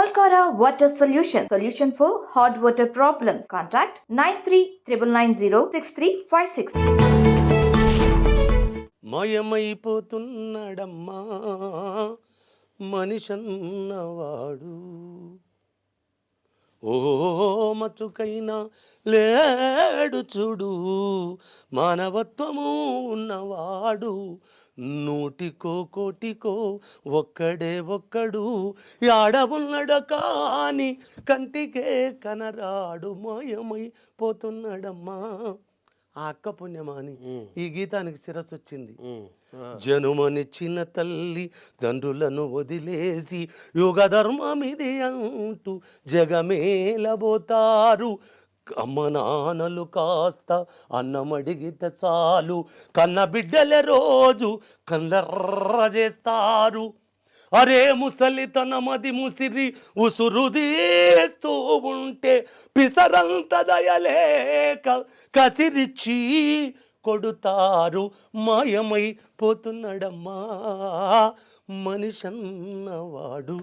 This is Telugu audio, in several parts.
Alcara Water Solution for hot water problems. Contact 9399906356. మాయమైపోతున్నాడమ్మా మనిషన్నవాడు, ఓ మచ్చుకైనా లేడు చూడు మానవత్వము ఉన్నవాడు, నూటికో కోటికో ఒక్కడు యాడ ఉన్నడ కాని కంటికే కనరాడు, మాయమైపోతున్నాడమ్మా. ఆ అక్క పుణ్యమాని ఈ గీతానికి శిరస్సు వచ్చింది. జనుమనిచ్చిన తల్లి తండ్రులను వదిలేసి యుగ ధర్మమిది అంటూ జగమేలబోతారు, అమ్మ నాన్నలు కాస్త అన్నమడిగితే చాలు కన్న బిడ్డలే రోజు కళ్ళర్ర చేస్తారు. అరే ముసలితనమది ముసిరి ఉసురుదీస్తూ ఉంటే పిసరంత దయలేక కసిరిచ్చి కొడుతారు, మాయమైపోతున్నాడమ్మా మనిషన్నవాడు.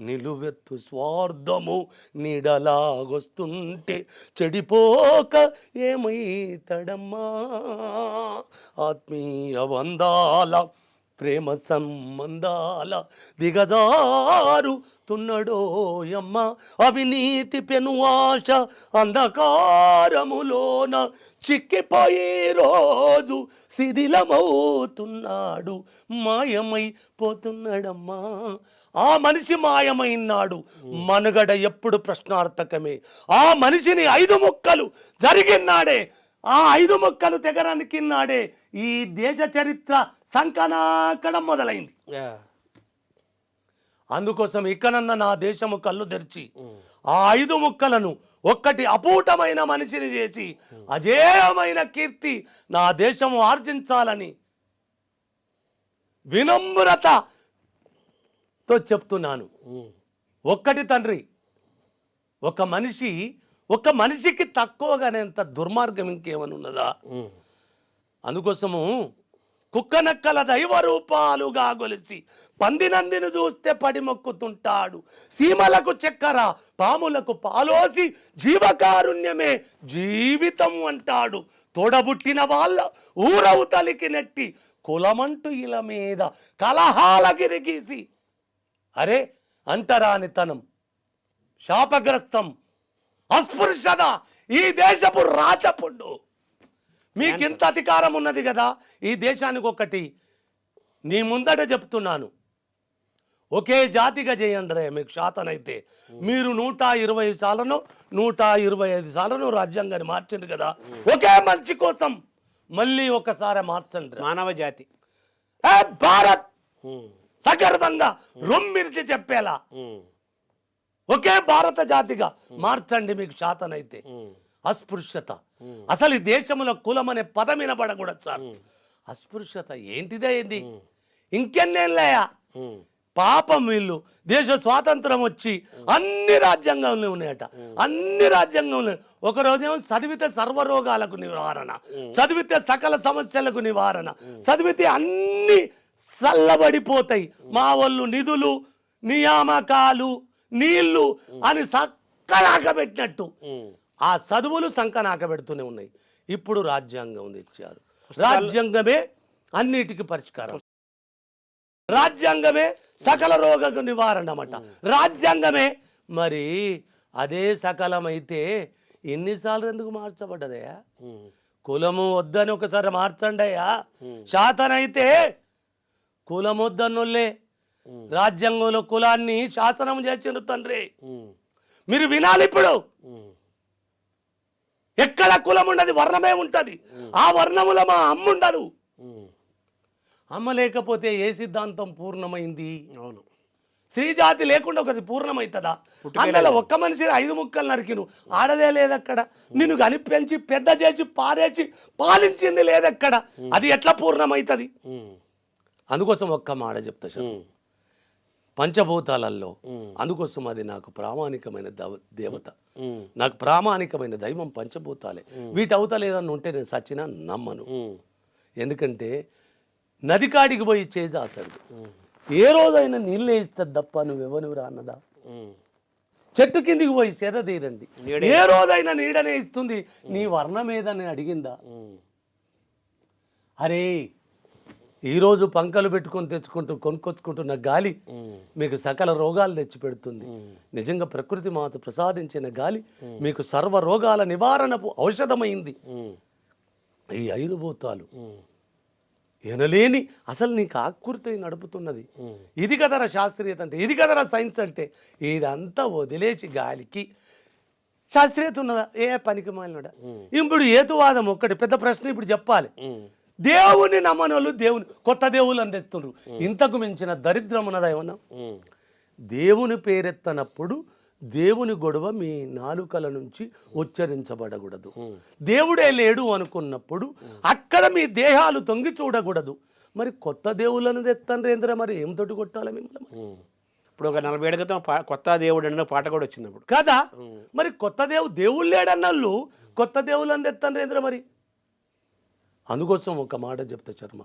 నిలువెత్తు స్వార్థము నీడలాగొస్తుంటే చెడిపోక ఏమైతడమ్మా. ఆత్మీయ వందాల ప్రేమ సంబంధాల దిగజారు తున్నడోయమ్మ, అవినీతి పెను ఆశ అంధకారములోన చిక్కిపోయి రోజు శిథిలమవుతున్నాడు, మాయమైపోతున్నాడమ్మా. ఆ మనిషి మాయమైనాడు, మనుగడ ఎప్పుడు ప్రశ్నార్థకమే. ఆ మనిషిని 5 ముక్కలు జరిగినాడే, ఆ 5 ముక్కలు తెగరానికి నాడే ఈ దేశ చరిత్ర సంకనాకడం మొదలైంది. అందుకోసం ఇకనన్న నా దేశము కళ్ళు తెరిచి ఆ 5 ముక్కలను ఒక్కటి అపూటమైన మనిషిని చేసి అజేయమైన కీర్తి నా దేశము ఆర్జించాలని వినమ్రతతో చెప్తున్నాను. ఒక్కటి తండ్రి, ఒక మనిషికి తక్కువగానేంత దుర్మార్గం ఇంకేమని ఉన్నదా? అందుకోసము కుక్కనక్కల దైవ రూపాలుగా గొలిచి పందినందిని చూస్తే పడిమొక్కుతుంటాడు, సీమలకు చక్కెర పాములకు పాలోసి జీవకారుణ్యమే జీవితం అంటాడు, తోడబుట్టిన వాళ్ళ ఊరవుతలికి నెట్టి కులమంటూ ఇల మీద కలహాలగిరిగీసి అరే అంటరానితనం, శాపగ్రస్తం, అస్పృశ్యత ఈ దేశపు రాచపుండు. మీకింత అధికారం ఉన్నది కదా ఈ దేశానికి. ఒకటి నీ ముందట చెప్తున్నాను, ఒకే జాతిగా చేయండి రే మీకు శాతనైతే. మీరు 120 సార్లను 125 సార్లను రాజ్యాంగాన్ని మార్చండి కదా, ఒకే మనిషి కోసం మళ్ళీ ఒకసారి మార్చండి. మానవ జాతి భారత్ సగర్వంగా రొమ్మిరిచి చెప్పేలా ఒకే భారత జాతిగా మార్చండి మీకు శాతనైతే. అస్పృశ్యత అసలు ఈ దేశంలో కులం అనే పదం వినబడకూడదు సార్. అస్పృశ్యత ఏంటిదే ఏంది? ఇంకెన్నేళ్ళయా పాపం వీళ్ళు. దేశ స్వాతంత్రం వచ్చి అన్ని రాజ్యాంగంలో ఉన్నాయట, అన్ని రాజ్యాంగంలో. ఒకరోజేమో చదివితే సర్వరోగాలకు నివారణ, చదివితే సకల సమస్యలకు నివారణ, చదివితే అన్ని చల్లబడిపోతాయి, మా వాళ్ళు నిధులు నియామకాలు నీళ్లు అని సంకనాక పెట్టినట్టు ఆ చదువులు సంకనాక పెడుతూనే ఉన్నాయి. ఇప్పుడు రాజ్యాంగం తెచ్చారు, రాజ్యాంగమే అన్నిటికీ పరిష్కారం, రాజ్యాంగమే సకల రోగ నివారణ అన్నమాట, రాజ్యాంగమే. మరి అదే సకలమైతే ఎన్నిసార్లు ఎందుకు మార్చబడ్డదయ్యా? కులము వద్దని ఒకసారి మార్చండి అయ్యా. శాతనైతే కులం వద్దన్నోళ్ళే రాజ్యాంగంలో కులాన్ని శాసనం చేసిండ్రు తండ్రి. మీరు వినాలి. ఇప్పుడు ఎక్కడ కులం ఉండదు, వర్ణమే ఉంటది. ఆ వర్ణములో మా అమ్మ ఉండదు. అమ్మ లేకపోతే ఏ సిద్ధాంతం పూర్ణమైంది? అవును, స్త్రీ జాతి లేకుండా ఒకటి పూర్ణమవుతుందా? అందులో ఒక్క మనిషి 5 ముక్కలు నరికిను, ఆడదే లేదక్కడ. నిన్ను కనిపించి పెద్ద చేసి పారేసి పాలించింది లేదక్కడ, అది ఎట్లా పూర్ణమవుతుంది? అందుకోసం ఒక్క మాట చెప్తా సార్, పంచభూతాలలో అందుకోసం అది నాకు ప్రామాణికమైన దేవత, నాకు ప్రామాణికమైన దైవం పంచభూతాలే. వీటి అవతలేదని ఉంటే నేను సచ్చినా నమ్మను. ఎందుకంటే నది కాడికి పోయి చేసాడు, ఏ రోజైనా నీళ్ళే ఇస్తుంది తప్ప నువ్వెవనివిరా అన్నదా? చెట్టు కిందికి పోయి సేద తీరండి. ఏ రోజైనా నీడనే ఇస్తుంది, నీ వర్ణం ఏదని అడిగిందా? అరే ఈరోజు పంకలు పెట్టుకొని తెచ్చుకుంటూ కొనుక్కొచ్చుకుంటున్న గాలి మీకు సకల రోగాలు తెచ్చి పెడుతుంది. నిజంగా ప్రకృతి మాత ప్రసాదించిన గాలి మీకు సర్వ రోగాల నివారణకు ఔషధమైంది. ఈ 5 భూతాలు ఎనలేని అసలు నీకు ఆకృతి నడుపుతున్నది. ఇది కదరా శాస్త్రీయత అంటే, ఇది కదరా సైన్స్ అంటే. ఇదంతా వదిలేసి గాలికి శాస్త్రీయత ఉన్నదా? ఏ పనికి మాలినడా? ఇప్పుడు హేతువాదం ఒక్కటి పెద్ద ప్రశ్న ఇప్పుడు చెప్పాలి. దేవుని నమ్మనోళ్ళు దేవుని కొత్త దేవుళ్ళు అందిస్తున్నారు. ఇంతకు మించిన దరిద్రం ఉన్నదా ఏమన్నా? దేవుని పేరెత్తనప్పుడు దేవుని గొడవ మీ నాలుకల నుంచి ఉచ్చరించబడకూడదు. దేవుడే లేడు అనుకున్నప్పుడు అక్కడ మీ దేహాలు తొంగి చూడకూడదు. మరి కొత్త దేవుళ్ళను తెత్తండ్రేంద్ర, మరి ఏం తోటి కొట్టాలి మిమ్మల్ని? ఇప్పుడు ఒక 40 ఏళ్ళ క్రితం కొత్త దేవుడు అన్న పాట కూడా వచ్చింది అప్పుడు కదా. మరి కొత్త దేవుడు లేడన్నళ్ళు కొత్త దేవుళ్ళని తెత్తండ్రేంద్ర మరి. అందుకోసం ఒక మాట చెప్తా శర్మ,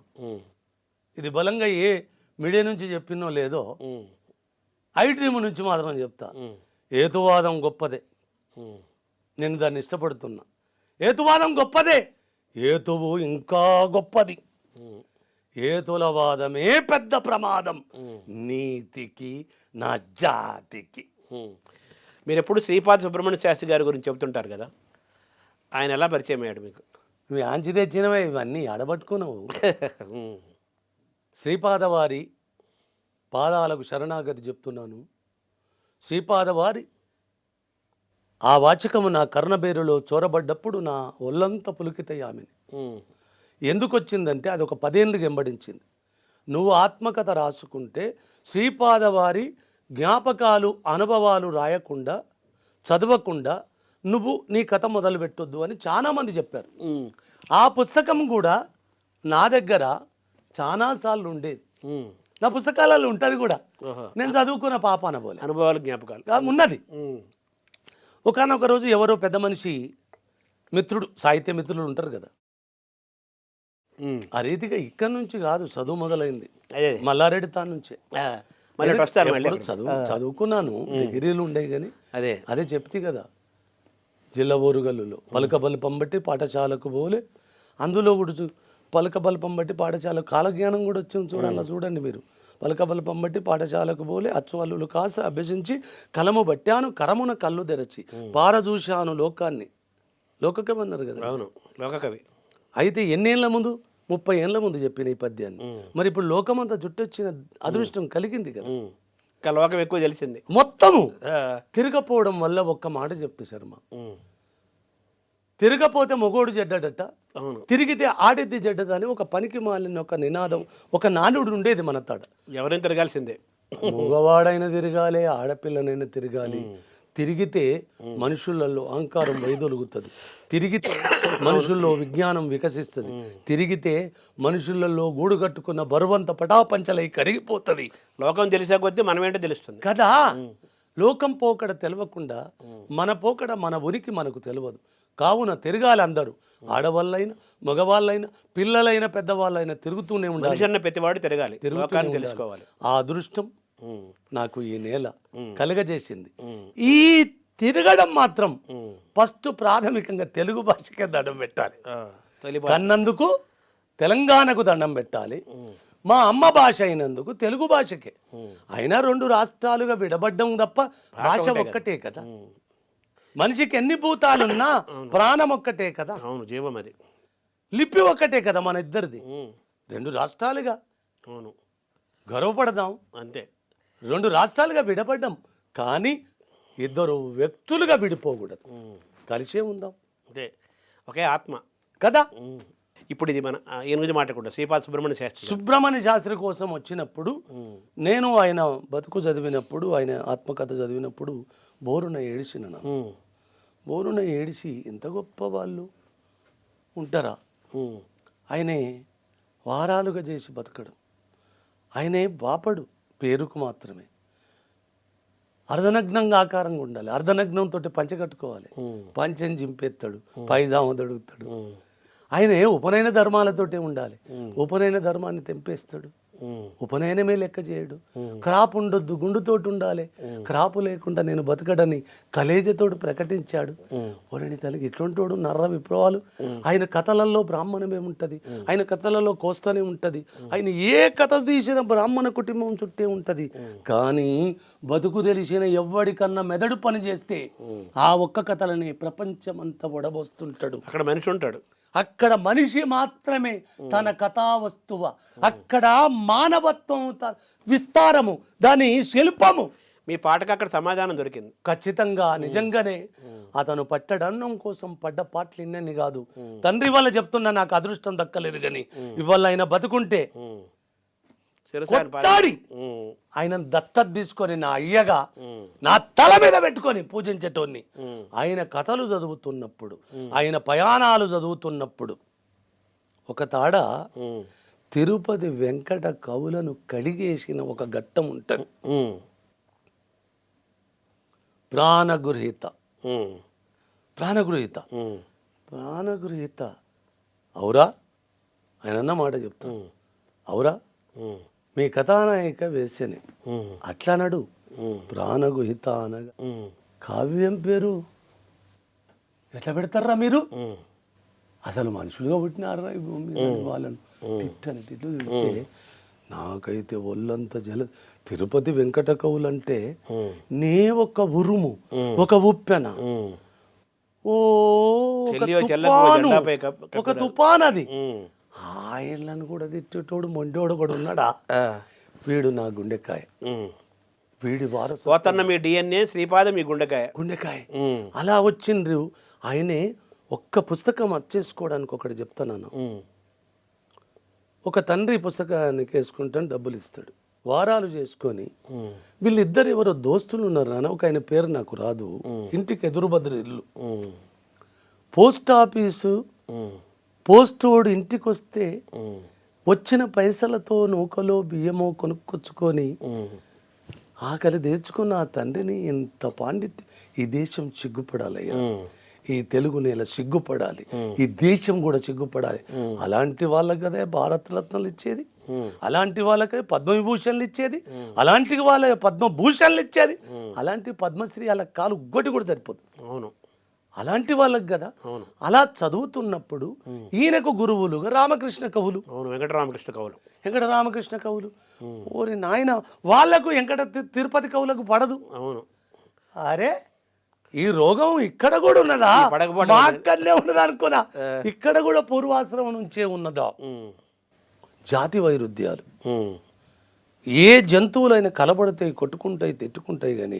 ఇది బలంగా ఏ మీడియా నుంచి చెప్పినో లేదో ఐ డ్రీమ్ నుంచి మాత్రం చెప్తా. హేతువాదం గొప్పదే, నేను దాన్ని ఇష్టపడుతున్నా. హేతువాదం గొప్పదే, హేతువు ఇంకా గొప్పది. హేతుల వాదమే పెద్ద ప్రమాదం నీతికి నా జాతికి. మీరు ఎప్పుడు శ్రీపాద సుబ్రహ్మణ్య శాస్త్రి గారి గురించి చెబుతుంటారు కదా, ఆయన ఎలా పరిచయం అయ్యాడు మీకు? నువ్వు ఆంచి తెచ్చినవే ఇవన్నీ ఆడబట్టుకున్నావు. శ్రీపాద వారి పాదాలకు శరణాగతి చెప్తున్నాను. శ్రీపాద వారి ఆ వాచకము నా కర్ణబేరులో చొరబడ్డప్పుడు నా ఒళ్ళంతా పులికితాయి ఆమెని. ఎందుకు వచ్చిందంటే అది ఒక 10 ఏళ్ళకి వెంబడించింది. నువ్వు ఆత్మకథ రాసుకుంటే శ్రీపాద వారి జ్ఞాపకాలు అనుభవాలు రాయకుండా చదవకుండా నువ్వు నీ కథ మొదలు పెట్టొద్దు అని చాలామంది చెప్పారు. ఆ పుస్తకం కూడా నా దగ్గర చాలాసార్లు ఉండేది. నా పుస్తకాలలో ఉంటుంది కూడా, నేను చదువుకున్న పాప అనబోలే అనుభవాలు జ్ఞాపకాలు ఉన్నది. ఒకనొక రోజు ఎవరో పెద్ద మనిషి మిత్రుడు, సాహిత్య మిత్రులు ఉంటారు కదా, ఆ రీతిగా ఇక్కడ నుంచి కాదు చదువు మొదలైంది, మల్లారెడ్డి తా నుంచే. చదువుకున్నాను, డిగ్రీలు ఉండేవి కానీ అదే చెప్తే కదా, జిల్లా ఓరుగల్లులో పలకబల్పం బట్టి పాఠశాలకు పోలే, అందులో కూడా పలకబల్పం బట్టి పాఠశాల కాలజ్ఞానం కూడా వచ్చింది చూడాల. చూడండి మీరు, పలకబల్పం బట్టి పాఠశాలకు పోలే, అచ్చువల్లులు కాస్త అభ్యసించి కలము బట్టాను కరమున కళ్ళు తెరచి పారజూశాను లోకాన్ని. లోకకవి అన్నారు కదా. అవును, లోకకవి. అయితే ఎన్నేళ్ల ముందు? 30 ఏళ్ల ముందు చెప్పిన ఈ పద్యాన్ని. మరి ఇప్పుడు లోకమంతా జుట్టొచ్చిన అదృష్టం కలిగింది కదా, ఇంకా లోకం ఎక్కువ తెలిసింది. మొత్తము తిరగపోవడం వల్ల ఒక్క మాట చెప్తా శర్మ, తిరగపోతే మొగోడు చెడ్డడట, తిరిగితే ఆడిద్ది చెడ్డద అని ఒక పనికి మాలిన ఒక నినాదం, ఒక నానుడు ఉండేది మన తాడ. ఎవరైనా తిరగాల్సిందే, మగవాడైనా తిరగాలి, ఆడపిల్లనైనా తిరగాలి. తిరిగితే మనుషులలో అహంకారం వైదొలుగుతుంది, తిరిగితే మనుషుల్లో విజ్ఞానం వికసిస్తుంది, తిరిగితే మనుషులలో గూడు కట్టుకున్న బరువంత పటాపంచలై కరిగిపోతుంది. లోకం తెలిసే కొద్దీ మనమేంటో తెలుస్తుంది కదా. లోకం పోకడ తెలవకుండా మన పోకడ మన ఉనికి మనకు తెలియదు. కావున తిరగాలి అందరూ, ఆడవాళ్ళైనా మగవాళ్ళైనా పిల్లలైనా పెద్దవాళ్ళైనా తిరుగుతూనే ఉండాలి. ప్రతివాడు తిరగాలి, తెలుసుకోవాలి. ఆ అదృష్టం నాకు ఈ నేల కలగజేసింది. ఈ తిరగడం మాత్రం ఫస్ట్ ప్రాథమికంగా తెలుగు భాషకే దండం పెట్టాలి. కన్నందుకు తెలంగాణకు దండం పెట్టాలి. మా అమ్మ భాష అయినందుకు తెలుగు భాషకే. అయినా 2 రాష్ట్రాలుగా విడబడ్డం తప్ప భాష ఒక్కటే కదా. మనిషికి ఎన్ని భూతాలున్నా ప్రాణం ఒక్కటే కదా. అవును, జీవం అది. లిపి ఒక్కటే కదా మన ఇద్దరిది. 2 రాష్ట్రాలుగా అవును గర్వపడదాం అంతే. 2 రాష్ట్రాలుగా విడబడ్డాం, కానీ 2 వ్యక్తులుగా విడిపోకూడదు, కలిసే ఉందాం. అంటే ఒకే ఆత్మ కదా. ఇప్పుడు ఇది మన ఎనిమిది మాట్లాడుకుంటా శ్రీపాద సుబ్రహ్మణ్య శాస్త్రి కోసం వచ్చినప్పుడు, నేను ఆయన బతుకు చదివినప్పుడు, ఆయన ఆత్మకథ చదివినప్పుడు బోరున ఏడిచిన. బోరున ఏడిసి ఎంత గొప్ప వాళ్ళు ఉంటారా, ఆయనే వారాలుగా చేసి బతకడం, ఆయనే బాపడు పేరుకు మాత్రమే, అర్ధనగ్నంగా ఆకారంగా ఉండాలి, అర్ధనగ్నంతో పంచె కట్టుకోవాలి, పంచెని జింపేస్తాడు, పైజామ దడుగుతాడు. ఆయనే ఉపనయన ధర్మాలతోటే ఉండాలి, ఉపనయన ధర్మాన్ని తెంపేస్తాడు. ఉపనయనమే లెక్క చేయడు. క్రాప్ ఉండొద్దు, గుండుతోటి ఉండాలి, క్రాపు లేకుండా నేను బతకడని కలేజతోడు ప్రకటించాడు. ఒరని తల్లికి ఇట్లాంటోడు నర్ర విప్లవాలు. ఆయన కథలలో బ్రాహ్మణమే ఉంటుంది, ఆయన కథలలో కోస్తనే ఉంటుంది, ఆయన ఏ కథ తీసిన బ్రాహ్మణ కుటుంబం చుట్టే ఉంటుంది. కానీ బతుకు తెలిసిన ఎవ్వడికన్నా మెదడు పని చేస్తే ఆ ఒక్క కథలని ప్రపంచమంతా ఒడబోస్తుంటాడు. అక్కడ మనిషి ఉంటాడు, అక్కడ మనిషి మాత్రమే తన కథా వస్తువ. అక్కడ మానవత్వం విస్తారము, దాని శిల్పము. మీ పాటకు అక్కడ సమాధానం దొరికింది. ఖచ్చితంగా నిజంగానే అతను పట్టడన్నం కోసం పడ్డ పాటలు ఇన్నని కాదు. తండ్రి వల్ల చెప్తున్నా, నాకు అదృష్టం దక్కలేదు కానీ ఇవాళ ఆయన బతుకుంటే కొట్టాడి ఆయన దత్తత తీసుకొని నా అయ్యగా నా తల మీద పెట్టుకొని పూజించేటోన్ని. ఆయన కథలు చదువుతున్నప్పుడు, ఆయన పయాణాలు చదువుతున్నప్పుడు ఒక తాడ తిరుపతి వెంకట కవులను కడిగేసిన ఒక ఘట్టం ఉంటుంది. ప్రాణగృహీత ప్రాణగృహీత ప్రాణగృహీత అవురా ఆయన అన్న మాట చెప్తాను. అవురా మీ కథానాయిక వేసేనే అట్లా అన్నాడు. ప్రాణగుహిత అనగా కావ్యం పేరు ఎట్లా పెడతారా మీరు? అసలు మనుషులుగా పుట్టినారా ఈ భూమి మీద వాళ్ళను తిట్టని తిట్లు తిడితే నాకైతే ఒళ్ళంతా తిరుపతి వెంకట కవులంటే నే ఒక ఉరుము, ఒక ఉప్పెన, ఓ ఒక తుఫాన్ అది. ఆయనను కూడా తిట్టేటోడు మొండోడు కూడా ఉన్నాడా? వీడు నా గుండెకాయ, వీడి వారసు. పోతన్న మీ డిఎన్ఏ, శ్రీపాద మీ గుండెకాయ. అలా వచ్చిండ్రు. ఆయనే ఒక్క పుస్తకం అచ్చేసుకోవడానికి ఒకటి చెప్తాను. ఒక తండ్రి పుస్తకానికి వేసుకుంటాను, డబ్బులు ఇస్తాడు, వారాలు చేసుకొని వీళ్ళిద్దరు ఎవరో దోస్తులు ఉన్నారు నాన్న. ఒక ఆయన పేరు నాకు రాదు. ఇంటికి ఎదురుబద్ర ఇల్లు, పోస్ట్ ఆఫీసు. పోస్టోడు ఇంటికి వస్తే వచ్చిన పైసలతో నూకలో బియ్యమో కొనుక్కొచ్చుకొని ఆకలి తీర్చుకున్న ఆ తండ్రిని ఎంత పాండిత్యం. ఈ దేశం సిగ్గుపడాలయ్యా, ఈ తెలుగు నేల సిగ్గుపడాలి, ఈ దేశం కూడా సిగ్గుపడాలి. అలాంటి వాళ్ళకి కదా భారతరత్నాలు ఇచ్చేది, అలాంటి వాళ్ళకి పద్మవిభూషణలు ఇచ్చేది, అలాంటి వాళ్ళ పద్మభూషణలు ఇచ్చేది, అలాంటి పద్మశ్రీ అలా కాలు గొట్టి కూడా సరిపోదు. అవును, అలాంటి వాళ్ళకి కదా. అలా చదువుతున్నప్పుడు ఈయనకు గురువులుగా రామకృష్ణ కవులు, వెంకటరామకృష్ణ కవులు. ఓరి నాయన, వాళ్లకు తిరుపతి కవులకు పడదు. అవును, అరే ఈ రోగం ఇక్కడ కూడా ఉన్నదా? మా అక్కడనే ఉన్నదా అనుకున్నా. ఇక్కడ కూడా పూర్వాశ్రమం నుంచే ఉన్నదా? జాతి వైరుధ్యాలు. ఏ జంతువులైనా కలబడతాయి, కొట్టుకుంటాయి, తిట్టుకుంటాయి, కానీ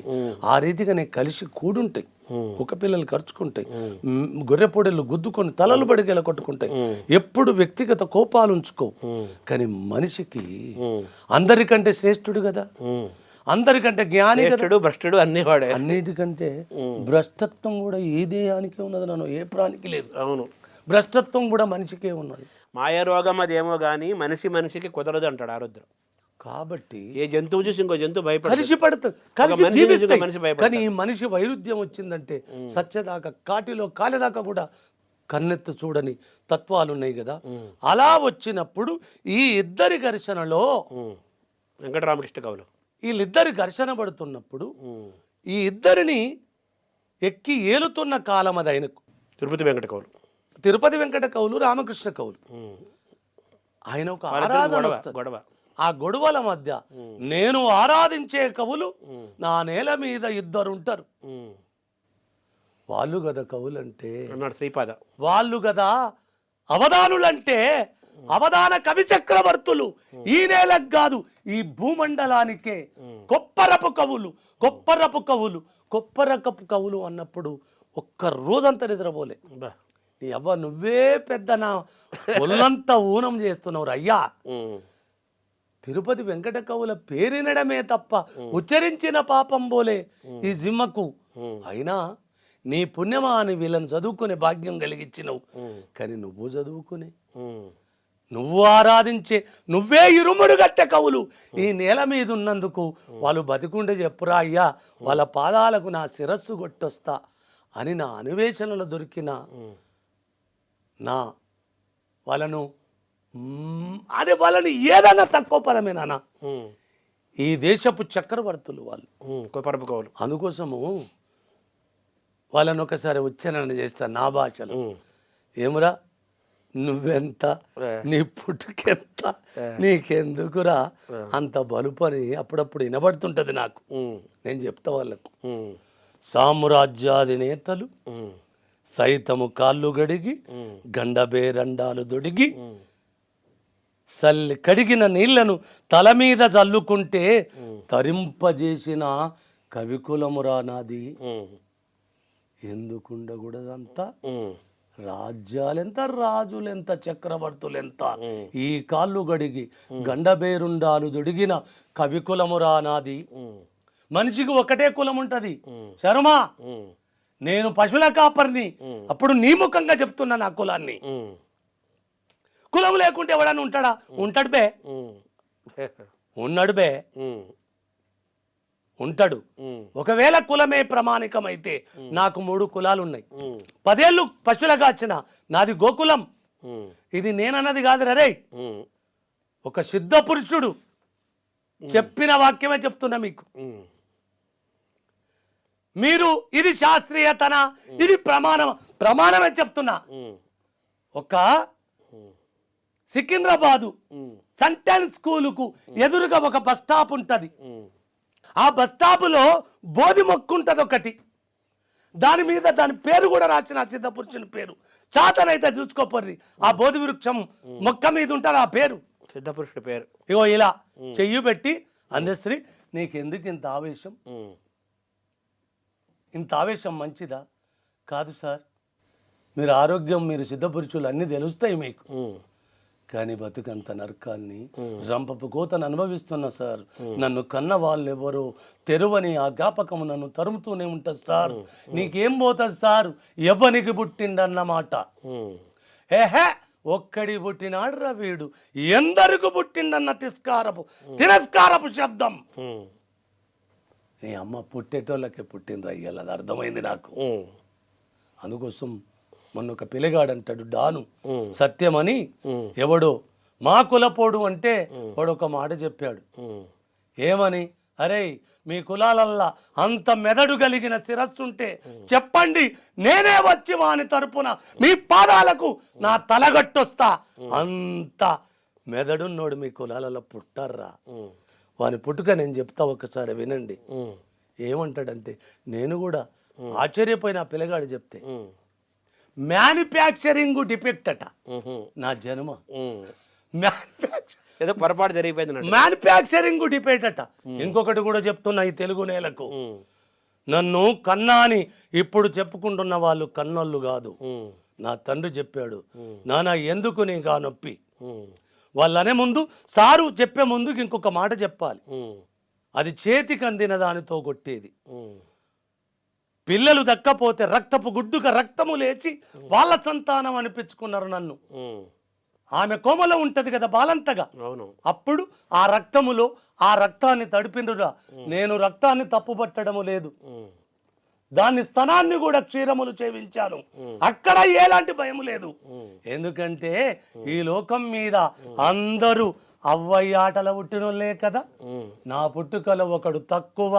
ఆ రీతిగానే కలిసి కూడుంటాయి. కుక్క పిల్లలు ఖర్చుకుంటాయి, గొర్రె పొడెలు గుద్దుకొని తలలు పడిగేలా కొట్టుకుంటాయి. ఎప్పుడు వ్యక్తిగత కోపాలు ఉంచుకో. కానీ మనిషికి అందరికంటే శ్రేష్ఠుడు కదా, అందరికంటే జ్ఞాని కదా, భ్రష్టుడు అన్నివాడే. అన్నిటికంటే భ్రష్టత్వం కూడా ఏ దేహానికే ఉన్నది నన్ను, ఏ ప్రాణికి లేదు. అవును, భ్రష్టత్వం కూడా మనిషికే ఉన్నది. మాయారోగం అదేమో కానీ మనిషికి కుదరదు అంటాడు ఆరుద్రం. కాబట్టి ఏ జంతువు చూసి ఇంకో జంతువు కలిసి పడుతుంది, కలిసి జీవిస్తాయి. కానీ ఈ మనిషి వైరుధ్యం వచ్చిందంటే సత్యదాకా, కాటిలో కాలేదాకా కూడా కన్నెత్తి చూడని తత్వాలు ఉన్నాయి కదా. అలా వచ్చినప్పుడు ఈ ఇద్దరి ఘర్షణలో వెంకటరామకృష్ణ కవులు వీళ్ళిద్దరి ఘర్షణ పడుతున్నప్పుడు ఈ ఇద్దరిని ఎక్కి ఏలుతున్న కాలం అది ఆయనకు. తిరుపతి వెంకట కవులు, రామకృష్ణ కవులు. ఆయన ఒక ఆరాధన గొడవ. ఆ గొడవల మధ్య నేను ఆరాధించే కవులు నా నేల మీద ఇద్దరు ఉంటారు. వాళ్ళు కదా కవులంటే, శ్రీపాద. వాళ్ళు కదా అవధానులంటే. అవధాన కవి చక్రవర్తులు ఈ నేలకు కాదు, ఈ భూమండలానికే. కొప్పరపు కవులు, కొప్పరపు కవులు, కొప్పరకపు కవులు అన్నప్పుడు ఒక్క రోజంతా నిద్రపోలే. నీ అవ్వ నువ్వే పెద్ద నా ఒళ్ళంతా ఊనం చేస్తున్నావు అయ్యా. తిరుపతి వెంకట కవుల పేరినడమే తప్ప ఉచ్చరించిన పాపం పోలే ఈ జిమ్మకు. అయినా నీ పుణ్యమా అని వీళ్ళని చదువుకునే భాగ్యం కలిగించినవు. కానీ నువ్వు చదువుకునే, నువ్వు ఆరాధించే, నువ్వే ఇరుముడు గట్టె కవులు ఈ నేల మీద ఉన్నందుకు వాళ్ళు బతికుండే చెప్పురా అయ్యా, వాళ్ళ పాదాలకు నా శిరస్సు కొట్టొస్తా అని నా అన్వేషణలో దొరికిన నా వాళ్ళను అది వాళ్ళని ఏదన్నా తక్కువ పదమే నాన్న. ఈ దేశపు చక్రవర్తులు వాళ్ళు, కొపరపు కవులు. అందుకోసము వాళ్ళని ఒకసారి ఉచ్చారణ చేస్తా నా భాషలో. ఏమురా నువ్వెంత, నీ పుట్టుకెంత, నీకెందుకురా అంత బలుపు అని అప్పుడప్పుడు వినబడుతుంటది నాకు. నేను చెప్తా వాళ్ళకు, సామ్రాజ్యాధినేతలు సైతము కాళ్ళు గడిగి గండబేరండాలు దొడిగి కడిగిన నీళ్లను తల మీద చల్లుకుంటే తరింపజేసిన కవికులమురా నాది. ఎందుకుండకూడదంతా రాజ్యాలెంత, రాజులెంత, చక్రవర్తులెంత, ఈ కాళ్ళు గడిగి గండబేరుండాలు దొడిగిన కవికులమురా నాది. మనిషికి ఒకటే కులం ఉంటది శర్మ. నేను పశువుల కాపర్ని, అప్పుడు నీ ముఖంగా చెప్తున్నా నా కులాన్ని. కులం లేకుంటే ఎవడన్నా ఉంటాడా? ఉంటాడు బే, ఉన్నాడు బే, ఉంటాడు. ఒకవేళ కులమే ప్రమాణికమైతే నాకు 3 కులాలు ఉన్నాయి. 10 ఏళ్ళు పశువులుగా వచ్చిన నాది గోకులం. ఇది నేనన్నది కాదు రే, ఒక సిద్ధ పురుషుడు చెప్పిన వాక్యమే చెప్తున్నా మీకు. మీరు ఇది శాస్త్రీయతన, ఇది ప్రమాణమే చెప్తున్నా. ఒక సికింద్రాబాదు సంటన్ స్కూలుకు ఎదురుగా ఒక బస్ స్టాప్ ఉంటుంది. ఆ బస్ స్టాపులో బోధి మొక్క ఉంటుంది ఒకటి. దాని మీద దాని పేరు కూడా రాసిన సిద్ధ పురుషుని పేరు. చాతనైతే చూసుకోపోర్రి, ఆ బోధి వృక్షం మొక్క మీద ఉంటుంది ఆ పేరు, సిద్ధ పురుషుడి పేరు. ఇగో ఇలా చెయ్యి పెట్టి, అందశ్రీ నీకెందుకు ఇంత ఆవేశం? ఇంత ఆవేశం మంచిదా? కాదు సార్, మీరు ఆరోగ్యం, మీరు సిద్ధపురుషులు అన్నీ తెలుస్తాయి మీకు, కానీ బతుకంత నరకాన్ని రంపపు కోతను అనుభవిస్తున్నా సార్. నన్ను కన్న వాళ్ళు ఎవరో తెరువని ఆ జ్ఞాపకం నన్ను తరుముతూనే ఉంటుంది సార్. నీకేం పోతుంది సార్, ఎవ్వనికి పుట్టిండన్నమాట. ఏహే, ఒక్కడి పుట్టినాడురా వీడు, ఎందరికి పుట్టిండన్న తిరస్కారపు శబ్దం. నీ అమ్మ పుట్టేటోళ్ళకే పుట్టినరా ఇయ్యాలి, అది అర్థమైంది నాకు. అందుకోసం మొన్న ఒక పిల్లగాడంటాడు డాను సత్యమని, ఎవడో మా కులపోడు అంటే వాడు ఒక మాట చెప్పాడు. ఏమని? అరే, మీ కులాలల్లా అంత మెదడు కలిగిన శిరస్సుంటే చెప్పండి, నేనే వచ్చి వాని తరపున మీ పాదాలకు నా తలగట్టొస్తా. అంత మెదడున్నోడు మీ కులాలలో పుట్టారా? వాని పుట్టుక నేను చెప్తా, ఒకసారి వినండి. ఏమంటాడంటే, నేను కూడా ఆశ్చర్యపోయిన ఆ పిల్లగాడు చెప్తే, మ్యానుఫ్యాక్చరింగ్ డిఫెక్ట్ అట నా జన్మ. ఏదో పొరపాటు జరిగిపోయింది, మ్యానుఫ్యాక్చరింగ్ డిఫెక్ట్ అట. ఇంకొకటి కూడా చెప్తున్నా ఈ తెలుగు నేలకు, నన్ను కన్నా అని ఇప్పుడు చెప్పుకుంటున్న వాళ్ళు కన్నోళ్ళు కాదు. నా తండ్రి చెప్పాడు, నాన్న ఎందుకు నీకు ఆ నొప్పి? వాళ్ళనే ముందు, సారు చెప్పే ముందుకు ఇంకొక మాట చెప్పాలి. అది చేతికి అందిన దానితో కొట్టేది. పిల్లలు దక్కపోతే రక్తపు గుడ్డుగా రక్తము లేచి వాళ్ళ సంతానం అనిపించుకున్నారు నన్ను. ఆమె కోమలో ఉంటది కదా బాలంతగా, అప్పుడు ఆ రక్తములో ఆ రక్తాన్ని తడిపినురా. నేను రక్తాన్ని తప్పుపట్టడము లేదు, దాన్ని స్తనాన్ని కూడా క్షీరములు చేయించాను. అక్కడ ఎలాంటి భయం లేదు. ఎందుకంటే ఈ లోకం మీద అందరూ అవ్వయ్య ఆటల పుట్టినోళ్ళే కదా. నా పుట్టుకలో ఒకడు తక్కువ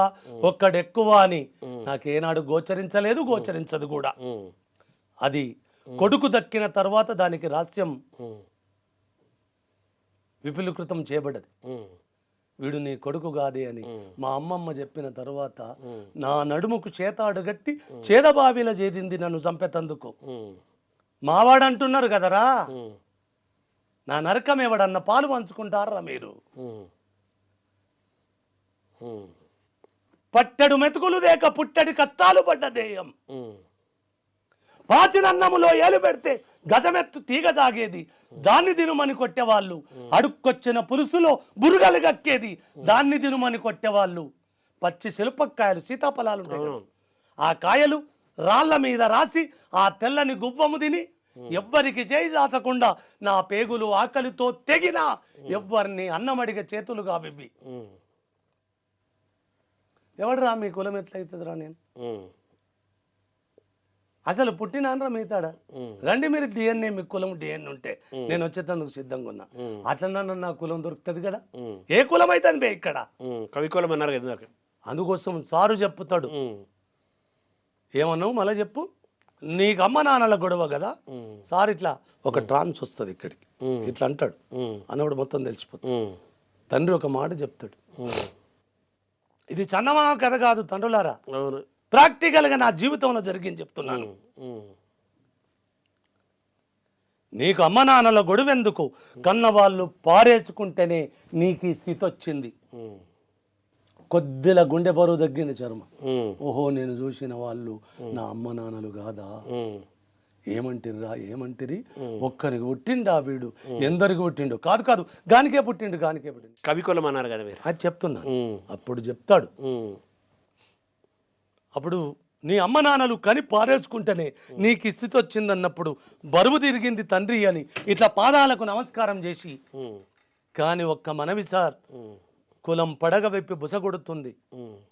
ఒక్కడెక్కువ అని నాకేనాడు గోచరించలేదు, గోచరించదు కూడా. అది కొడుకు దక్కిన తర్వాత దానికి రహస్యం విపులీకృతం చేయబడ్డది. వీడు నీ కొడుకు కాదే అని మా అమ్మమ్మ చెప్పిన తర్వాత నా నడుముకు చేతాడు గట్టి చేదబావిల చేదింది నన్ను చంపేతందుకు. మావాడంటున్నారు కదరా, నా నరకం ఎవడన్న పాలు పంచుకుంటారా మీరు? పట్టెడు మెతుకులు దేక పుట్టడి కష్టాలు పడ్డ దేయం. పాచినన్నములో ఏలు పెడితే గజమెత్తు తీగ సాగేది, దాన్ని తినుమని కొట్టేవాళ్ళు. అడుక్కొచ్చిన పురుసులో బురుగలు గక్కేది, దాన్ని తినుమని కొట్టేవాళ్ళు. పచ్చి శిల్పకాయలు, సీతాఫలాలు ఉంటాయి కదా, ఆ కాయలు రాళ్ల మీద రాసి ఆ తెల్లని గువ్వము తిని ఎవ్వరికి చేయి దాచకుండా నా పేగులు ఆకలితో తెగినా ఎవ్వరిని అన్నమడిగ చేతులుగా బిబ్బి. ఎవడరా మీ కులం ఎట్లయితుందిరా? నేను అసలు పుట్టినానరా మిగతాడా రండి మీరు డిఎన్ఏ మీ కులం డిఎన్ఏ ఉంటే నేను వచ్చేటందుకు సిద్ధంగా ఉన్నా అట్లన్నా నా కులం దొరుకుతుంది కదా ఏ కులం అయితే బే ఇక్కడ కవి కులం అన్నారు కదా ఇందాక. అందుకోసం సారు చెప్తాడు ఏమన్నావు మళ్ళీ చెప్పు నీకు అమ్మ నాన్నల గొడవ కదా సార్ ఇట్లా ఒక ట్రాన్స్ వస్తుంది ఇక్కడికి ఇట్లా అంటాడు అన్నప్పుడు మొత్తం తెలిసిపోతుంది తండ్రి ఒక మాట చెప్తాడు ఇది చందమామ కథ కాదు తండ్రులారా అవును. ప్రాక్టికల్గా నా జీవితంలో జరిగింది చెప్తున్నాను నీకు అమ్మ నాన్నల గొడవెందుకు కన్నవాళ్ళు పారేసుకుంటేనే నీకు ఈ స్థితి వచ్చింది కొద్దిలా గుండె బరువు తగ్గింది చర్మం ఓహో నేను చూసిన వాళ్ళు నా అమ్మ నాన్నలు కాదా ఏమంటిరి ఒక్కరికి పుట్టిండా వీడు ఎందరికి పుట్టిండు కాదు కాదు గానికే పుట్టిండు కవి కులం అన్నారు కదా మీరు. అది చెప్తున్నా అప్పుడు చెప్తాడు అప్పుడు నీ అమ్మ నాన్నలు కని పారేసుకుంటేనే నీకు ఈ స్థితి వచ్చిందన్నప్పుడు బరువు తిరిగింది తండ్రి అని ఇట్లా పాదాలకు నమస్కారం చేసి కానీ ఒక్క మనవి సార్ కులం పడగ విప్పి బుసగొడుతుంది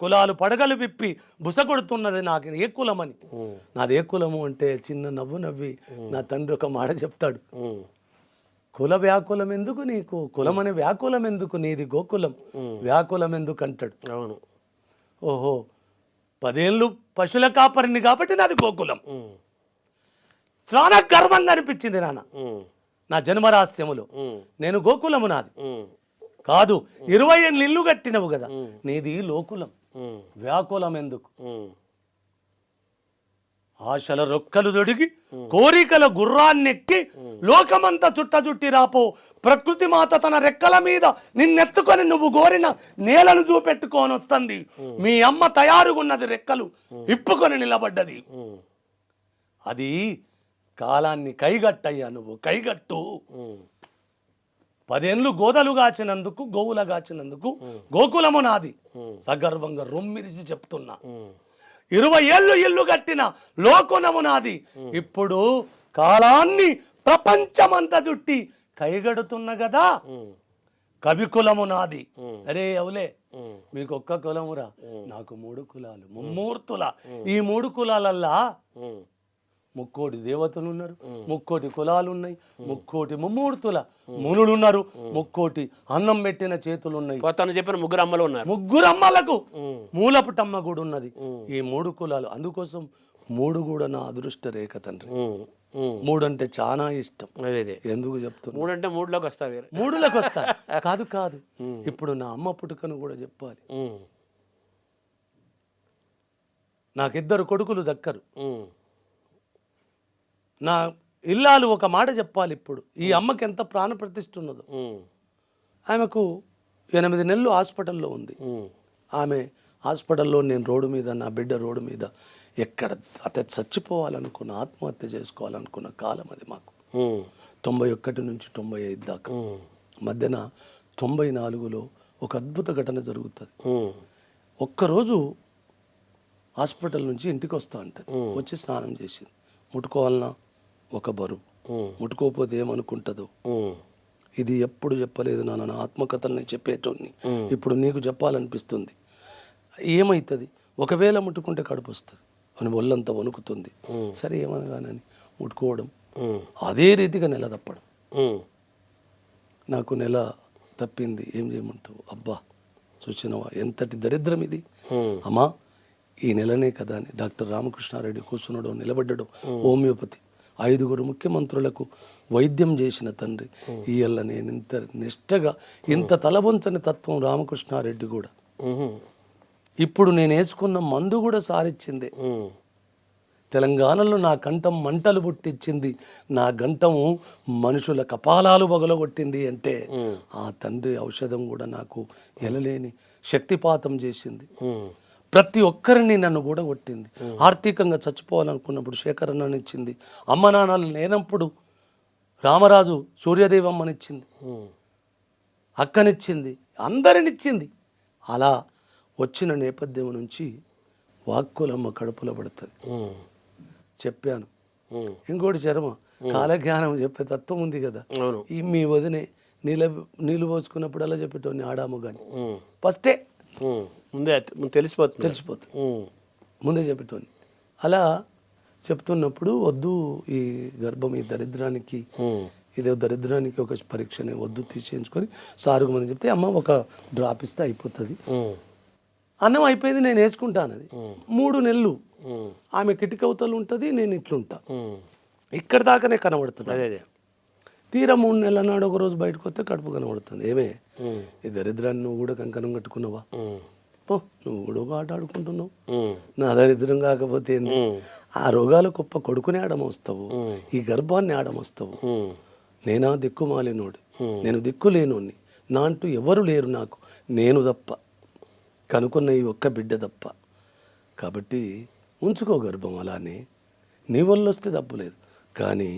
కులాలు పడగలు విప్పి బుసగొడుతున్నది నాకు ఏ కులమని నాది ఏ కులము అంటే చిన్న నవ్వు నవ్వి నా తండ్రి ఒక మాట చెప్తాడు కుల వ్యాకులం ఎందుకు నీకు కులం అనే వ్యాకులం ఎందుకు నీది గోకులం వ్యాకులం ఎందుకు అంటాడు అవును. ఓహో 10 ఏళ్ళు పశువుల కాపరిని కాబట్టి నాది గోకులం చాలా గర్వంగా అనిపించింది నా జన్మరహస్యములో నేను గోకులము నాది కాదు 20 ఏళ్ళు ఇల్లు కట్టినవు కదా నీది లోకులం వ్యాకులం ఎందుకు ఆశల రొక్కలు దొడిగి కోరికల గుర్రాన్నెక్కి లోకమంతా చుట్టి రాపో ప్రకృతి మాత తన రెక్కల మీద నిన్నెత్తుకొని నువ్వు కోరిన నేలను చూపెట్టుకొని వస్తుంది మీ అమ్మ తయారుగున్నది రెక్కలు ఇప్పుకొని నిలబడ్డది అది కాలాన్ని కైగట్టయ్యా నువ్వు కైగట్టు 10 ఏళ్ళు గోదలు గాచినందుకు గోవుల గాచినందుకు గోకులము నాది సగర్వంగా రొమ్మిరిచి చెప్తున్నా 20 ఏళ్ళు ఇల్లు కట్టిన లోకునము నాది ఇప్పుడు కాలాన్ని ప్రపంచమంతా చుట్టి కైగడుతున్న కదా కవి కులము నాది అరే అవులే మీకు ఒక్క కులమురా నాకు 3 కులాలు ముమ్మూర్తుల ఈ 3 కులాలల్లా 3 దేవతలు ఉన్నారు 3 కులాలు ఉన్నాయి 3 ముమ్మూర్తుల మునులు ఉన్నారు 3 అన్నం పెట్టిన చేతులు ఉన్నాయి చెప్పిన 3 అమ్మలు ఉన్నారు 3 అమ్మలకు మూలపుటమ్మ కూడా ఉన్నది ఈ 3 కులాలు అందుకోసం 3 కూడా నా అదృష్ట రేఖ తండ్రి 3 అంటే చాలా ఇష్టం ఎందుకు చెప్తున్నా 3 అంటే 3లోకి వస్తారు 3లోకి వస్తా కాదు కాదు ఇప్పుడు నా అమ్మ పుట్టుకను కూడా చెప్పాలి నాకు 2 కొడుకులు దక్కరు నా ఇల్లాలు ఒక మాట చెప్పాలి ఇప్పుడు ఈ అమ్మకి ఎంత ప్రాణ ప్రతిష్ఠ ఉన్నదో ఆమెకు 8 నెలలు హాస్పిటల్లో ఉంది ఆమె హాస్పిటల్లో నేను రోడ్డు మీద నా బిడ్డ రోడ్డు మీద ఎక్కడ అతను చచ్చిపోవాలనుకున్న ఆత్మహత్య చేసుకోవాలనుకున్న కాలం అది మాకు 91 నుంచి 95 దాకా మధ్యన 94లో ఒక అద్భుత ఘటన జరుగుతుంది ఒక్కరోజు హాస్పిటల్ నుంచి ఇంటికి వస్తా ఉంటుంది వచ్చి స్నానం చేసింది ముట్టుకోవాలన్నా ఒక బరువు ముట్టుకోకపోతే ఏమనుకుంటుందో ఇది ఎప్పుడు చెప్పలేదు నా ఆత్మకథల్ని చెప్పేటోని ఇప్పుడు నీకు చెప్పాలనిపిస్తుంది ఏమవుతుంది ఒకవేళ ముట్టుకుంటే కడుపు వస్తుంది అని ఒళ్ళంతా వణుకుతుంది సరే ఏమనగానని ముట్టుకోవడం అదే రీతిగా నెల తప్పడం నాకు నెల తప్పింది ఏం చేయమంటావు అబ్బా చూసినవా ఎంతటి దరిద్రం ఇది అమ్మా ఈ నెలనే కదా అని డాక్టర్ రామకృష్ణారెడ్డి కూర్చున్నాడు నిలబడ్డాడు హోమియోపతి 5 ముఖ్యమంత్రులకు వైద్యం చేసిన తండ్రి ఇయ్యల్ల నేను ఇంత నిష్టగా ఇంత తలవంచని తత్వం రామకృష్ణారెడ్డి కూడా ఇప్పుడు నేను వేసుకున్న మందు కూడా సారిచ్చిందే తెలంగాణలో నా కంఠం మంటలు పుట్టించింది నా గంటము మనుషుల కపాలాలు బగలగొట్టింది అంటే ఆ తండ్రి ఔషధం కూడా నాకు ఎలలేని శక్తిపాతం చేసింది ప్రతి ఒక్కరిని నన్ను కూడా కొట్టింది ఆర్థికంగా చచ్చిపోవాలనుకున్నప్పుడు శేఖరన్నని ఇచ్చింది అమ్మ నాన్నలు లేనప్పుడు రామరాజు సూర్యదేవమ్మనిచ్చింది అక్కనిచ్చింది అందరినిచ్చింది అలా వచ్చిన నేపథ్యం నుంచి వాక్కులమ్మ కడుపులో పడుతుంది చెప్పాను ఇంకోటి చర్మ కాలజ్ఞానం చెప్పే తత్వం ఉంది కదా ఈ మీ వదినే నీళ్ళు పోసుకున్నప్పుడు అలా చెప్పేటోని ఆడాము కానీ ఫస్టే ముందే తెలిసిపోతుంది ముందే చెప్పేటోని అలా చెప్తున్నప్పుడు వద్దు ఈ గర్భం ఈ దరిద్రానికి ఇదే దరిద్రానికి ఒక పరీక్షనే వద్దు తీసేయించుకొని సారుకు మనం చెప్తే అమ్మ ఒక డ్రాప్ ఇస్తే అయిపోతుంది, అన్నం అయిపోయింది నేను వేసుకుంటానది. 3 నెలలు ఆమె కిటికవతలు ఉంటుంది, నేను ఇట్లుంటా, ఇక్కడ దాకానే కనబడుతుంది. అదే తీరా 3 నెలల నాడు ఒక రోజు బయటకు వస్తే కడుపు కనబడుతుంది. ఏమే ఈ దరిద్రాన్ని నువ్వు కూడా కంకణం కట్టుకున్నావా? నువ్వు కూడా ఒక ఆట ఆడుకుంటున్నావు, నా దరిద్రం కాకపోతే ఏంది? ఆ రోగాల గొప్ప కొడుకుని ఆడమోస్తావు, ఈ గర్భాన్ని ఆడమోస్తావు. నేనా దిక్కుమాలినోడు, నేను దిక్కు లేనోడిని, నా అంటూ ఎవరు లేరు నాకు, నేను తప్ప, కనుక్కున్న ఈ ఒక్క బిడ్డ తప్ప. కాబట్టి ఉంచుకో గర్భం అలానే, నీ వల్ల వస్తే తప్పు లేదు, కానీ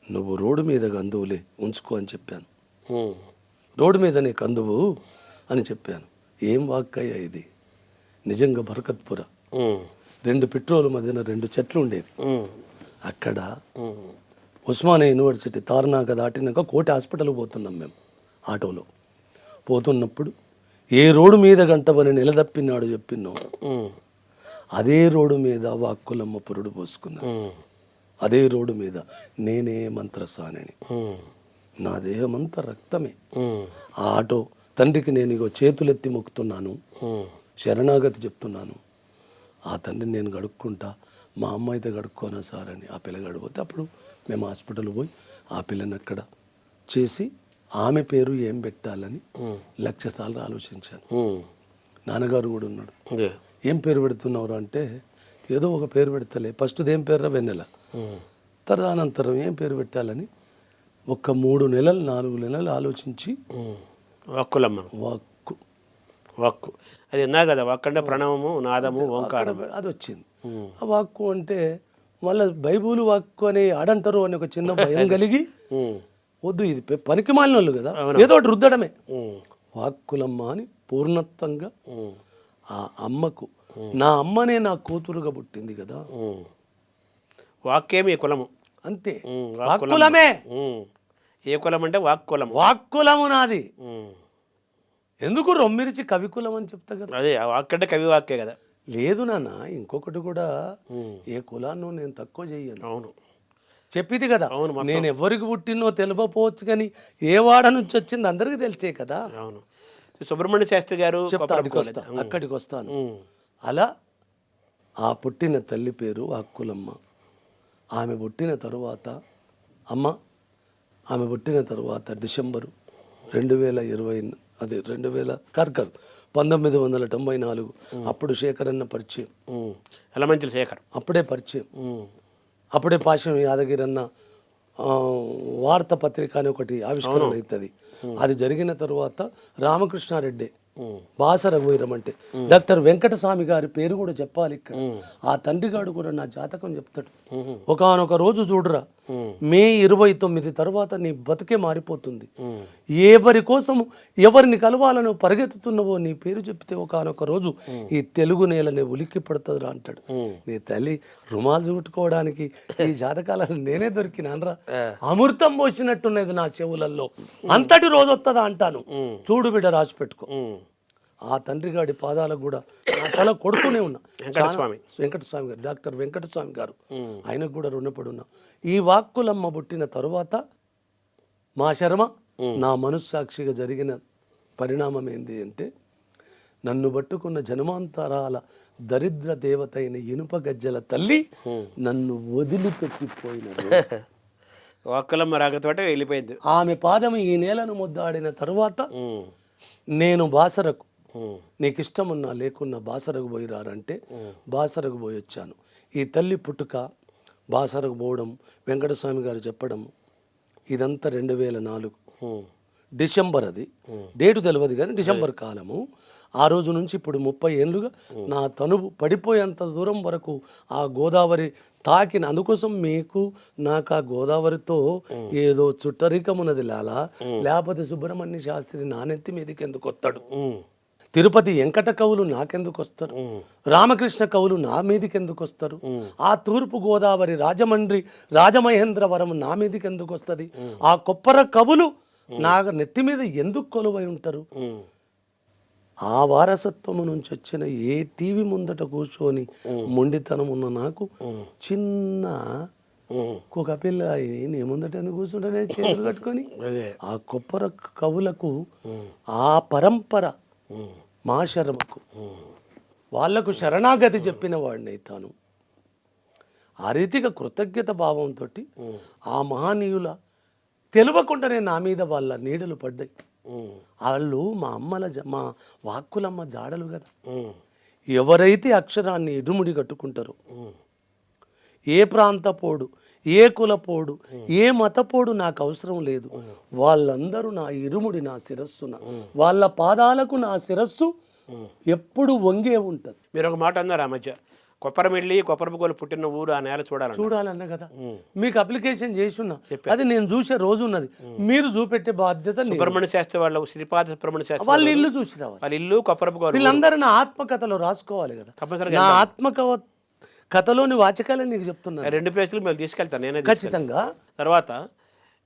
నువ్వు రోడ్డు మీద కందువులే ఉంచుకో అని చెప్పాను. రోడ్డు మీదనే కందువు అని చెప్పాను. ఏం వాక్కయ్యా ఇది, నిజంగా బరకత్పుర 2 పెట్రోల్ మధ్యన 2 చెట్లు ఉండేది. అక్కడ ఉస్మానియా యూనివర్సిటీ తార్నాక దాటినాక కోటి హాస్పిటల్కి పోతున్నాం మేము ఆటోలో. పోతున్నప్పుడు ఏ రోడ్డు మీద గంటవని నిలదప్పినాడు చెప్పినాం, అదే రోడ్డు మీద వాక్కులమ్మ పురుడు పోసుకున్నా. అదే రోడ్డు మీద నేనే మంత్రసానిని, నా దేహమంతా రక్తమే. ఆ ఆటో తండ్రికి నేను ఇగో చేతులెత్తి మొక్కుతున్నాను, శరణాగతి చెప్తున్నాను. ఆ తండ్రిని నేను గడుక్కుంటా, మా అమ్మ అయితే గడుక్కోనా సార్ అని ఆ పిల్ల గడిపోతే అప్పుడు మేము హాస్పిటల్ పోయి ఆ పిల్లని అక్కడ చేసి ఆమె పేరు ఏం పెట్టాలని 1,00,000 సార్లు ఆలోచించాను. నాన్నగారు కూడా ఉన్నాడు. ఏం పేరు పెడుతున్నారు అంటే, ఏదో ఒక పేరు పెడతలే, ఫస్ట్ ఏం పేరు వెన్నెల, తదనంతరం ఏం పేరు పెట్టాలని ఒక 3 నెలలు 4 నెలలు ఆలోచించి వాక్కులమ్మ వాక్కు అది ఉన్నా కదా, వాక్కు అంటే ప్రణవము నాదము ఓంకారం అది వచ్చింది. ఆ వాక్కు అంటే మళ్ళీ బైబుల్ వాక్కు అని ఆడంటారు అని ఒక చిన్న భయం కలిగి వద్దు ఇది పనికి మాలిన వాళ్ళు కదా, ఏదో ఒకటి రుద్దడమే. వాక్కులమ్మ అని పూర్ణత్వంగా ఆ అమ్మకు, నా అమ్మనే నా కూతురుగా పుట్టింది కదా, వాక్యేమి కులము అంతే. వాక్కులమే. ఏ కులం అంటే వాక్కులం. వాక్కులము నాది. ఎందుకు రొమ్మిరిచి కవికులం అని చెప్తా కదా. అదే వాక్ అంటే కవి వాక్యే కదా. లేదు నాన్న, ఇంకొకటి కూడా, ఏ కులాన్ని నేను తక్కువ చెయ్యను. అవును చెప్పింది కదా, నేను ఎవరికి పుట్టినో తెలియకపోవచ్చు, కానీ ఏ వాడ నుంచి వచ్చింది అందరికీ తెలిసే కదా. అవును. సుబ్రహ్మణ్య శాస్త్రి గారు అక్కడికి వస్తాను. అలా ఆ పుట్టిన తల్లి పేరు వాక్కులమ్మ. ఆమె పుట్టిన తరువాత ఆమె పుట్టిన తరువాత డిసెంబరు 2020 అదే 1994 అప్పుడు శేఖరన్న పరిచయం, ఎలమంచిల శేఖర్ అప్పుడే పరిచయం. అప్పుడే పాశం యాదగిరి అన్న వార్త పత్రిక అని ఒకటి ఆవిష్కరణ అవుతుంది. అది జరిగిన తరువాత రామకృష్ణారెడ్డి బాస రఘువీరం అంటే డాక్టర్ వెంకటస్వామి గారి పేరు కూడా చెప్పాలి ఇక్కడ. ఆ తండ్రిగాడు కూడా నా జాతకం చెప్తాడు. ఒకానొక రోజు చూడరా, మే 29 తర్వాత నీ బతుకే మారిపోతుంది. ఎవరి కోసం ఎవరిని కలవాలని పరిగెత్తుతున్నవో నీ పేరు చెప్తే ఒకానొక రోజు ఈ తెలుగు నేలనే ఉలిక్కి పడుతుందిరా అంటాడు. నీ తల్లి రుమాలు చుట్టుకోవడానికి ఈ జాతకాలను నేనే దొరికినానరా, అమృతం పోసినట్టున్నది నా చెవులలో, అంతటి రోజు వస్తుందా అంటాను. చూడు బిడ్డ రాసి పెట్టుకో. ఆ తండ్రిగాడి పాదాలకు కూడా నా తల కొడుకునే ఉన్నా. వెంకటస్వామి గారు, డాక్టర్ వెంకటస్వామి గారు, ఆయనకు కూడా రుణపడి ఉన్నా. ఈ వాక్కులమ్మ పుట్టిన తరువాత మా శర్మ నా మనస్సాక్షిగా జరిగిన పరిణామం ఏంది అంటే, నన్ను పట్టుకున్న జన్మాంతరాల దరిద్ర దేవత అయిన ఇనుప గజ్జల తల్లి నన్ను వదిలిపెట్టిపోయిన వాక్కులమ్మ రాకతోటే వెళ్ళిపోయింది. ఆమె పాదం ఈ నేలను ముద్దాడిన తరువాత నేను బాసరకు, నీకు ఇష్టమున్నా లేకున్నా బాసరకు పోయి రారంటే బాసరకు పోయి వచ్చాను. ఈ తల్లి పుట్టుక, బాసరకు పోవడం, వెంకటస్వామి గారు చెప్పడం, ఇదంతా 2004 డిసెంబర్. అది డేటు తెలియదు కానీ డిసెంబర్ కాలము. ఆ రోజు నుంచి ఇప్పుడు 30 ఏళ్ళుగా నా తనువు పడిపోయేంత దూరం వరకు ఆ గోదావరి తాకిన. అందుకోసం మీకు నాకు ఆ గోదావరితో ఏదో చుట్టరికమున్నది లాలా, లేకపోతే సుబ్రహ్మణ్య శాస్త్రి నానెత్తి మీదకి ఎందుకు వస్తాడు, తిరుపతి వెంకట కవులు నాకెందుకు వస్తారు, రామకృష్ణ కవులు నా మీదకి ఎందుకు వస్తారు, ఆ తూర్పు గోదావరి రాజమండ్రి రాజమహేంద్రవరం నా మీదకి ఎందుకు వస్తుంది, ఆ కొప్పర కవులు నా నెత్తి మీద ఎందుకు కొలువై ఉంటారు. ఆ వారసత్వము నుంచి వచ్చిన ఏ టీవీ ముందట కూర్చొని మొండితనం ఉన్న నాకు చిన్న ఒక పిల్ల నీ ముందట ఎందుకు కూర్చుంటే చేతులు కట్టుకొని ఆ కొప్పర కవులకు ఆ పరంపర మా శర్మకు వాళ్లకు శరణాగతి చెప్పిన వాడిని తాను. ఆ రీతిగా కృతజ్ఞత భావంతో ఆ మహనీయుల తెలియకుండానే నా మీద వాళ్ళ నీడలు పడ్డాయి. వాళ్ళు మా వాక్కులమ్మ జాడలు కదా. ఎవరైతే అక్షరాన్ని ఇరుముడి కట్టుకుంటారో, ఏ ప్రాంతపోడు, ఏ కులపోడు, ఏ మతపోడు నాకు అవసరం లేదు, వాళ్ళందరూ నా ఇరుముడి, నా శిరస్సున, వాళ్ళ పాదాలకు నా శిరస్సు ఎప్పుడు వంగే ఉంటుంది. మీరు ఒక మాట అన్నారు ఆ మధ్య, కొప్పరమిల్లి కొప్పరపుకోలు పుట్టిన ఊరు ఆ నేల చూడాలన్న కదా. మీకు అప్లికేషన్ చేసి ఉన్నా, అది నేను చూసే రోజు ఉన్నది. మీరు చూపెట్టే బాధ్యత. సుబ్రహ్మణ్య శాస్త్రి వాళ్ళు, శ్రీపాద సుబ్రహ్మణ్య శాస్త్రి వాళ్ళ ఇల్లు చూసి రావాలి. వాళ్ళ ఇల్లు కొప్పరపుకోలు. వీళ్ళందరూ నా ఆత్మకథలో రాసుకోవాలి కదా. నా కథలోని వాచకాలని నీకు చెప్తున్నా. 2 ప్లేసులు మేము తీసుకెళ్తాను నేనే ఖచ్చితంగా. తర్వాత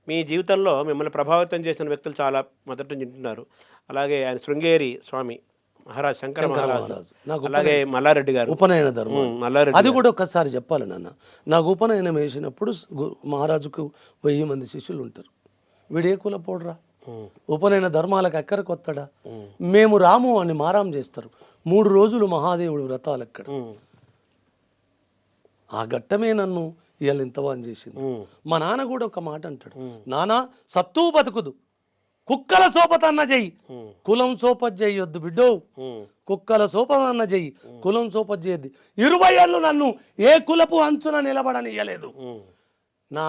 మీ జీవితంలో మిమ్మల్ని ప్రభావితం చేసిన వ్యక్తులు చాలా మొదటి నుంచి ఉంటున్నారు. అలాగే ఆయన శృంగేరి స్వామి మహారాజ్, శంకర మహారాజ్, అలాగే మల్లారెడ్డి గారు ఉపనయన ధర్మం. మల్లారెడ్డి అది కూడా ఒక్కసారి చెప్పాలి నాన్న. నాకు ఉపనయనం వేసినప్పుడు మహారాజుకు 1000 మంది శిష్యులు ఉంటారు. వీడే కులపోడురా, ఉపనయన ధర్మాలకు ఎక్కడికి వస్తాడా, మేము రాము అని మారాం చేస్తారు. 3 రోజులు మహాదేవుడు వ్రతాలు ఎక్కడ. ఆ ఘట్టమే నన్ను ఇవాళ ఇంతవాన్ చేసింది. మా నాన్న కూడా ఒక మాట అంటాడు, నానా సత్తూ బతుకుదు, కుక్కల సోపతన్న చెయ్యి, కులం సోపత్ చెయ్యొద్దు బిడ్డో, కుక్కల సోపతన్న చెయ్యి, కులం సోపత్ చేయొద్దు. 20 ఏళ్ళు నన్ను ఏ కులపు అంచున నిలబడనియలేదు. నా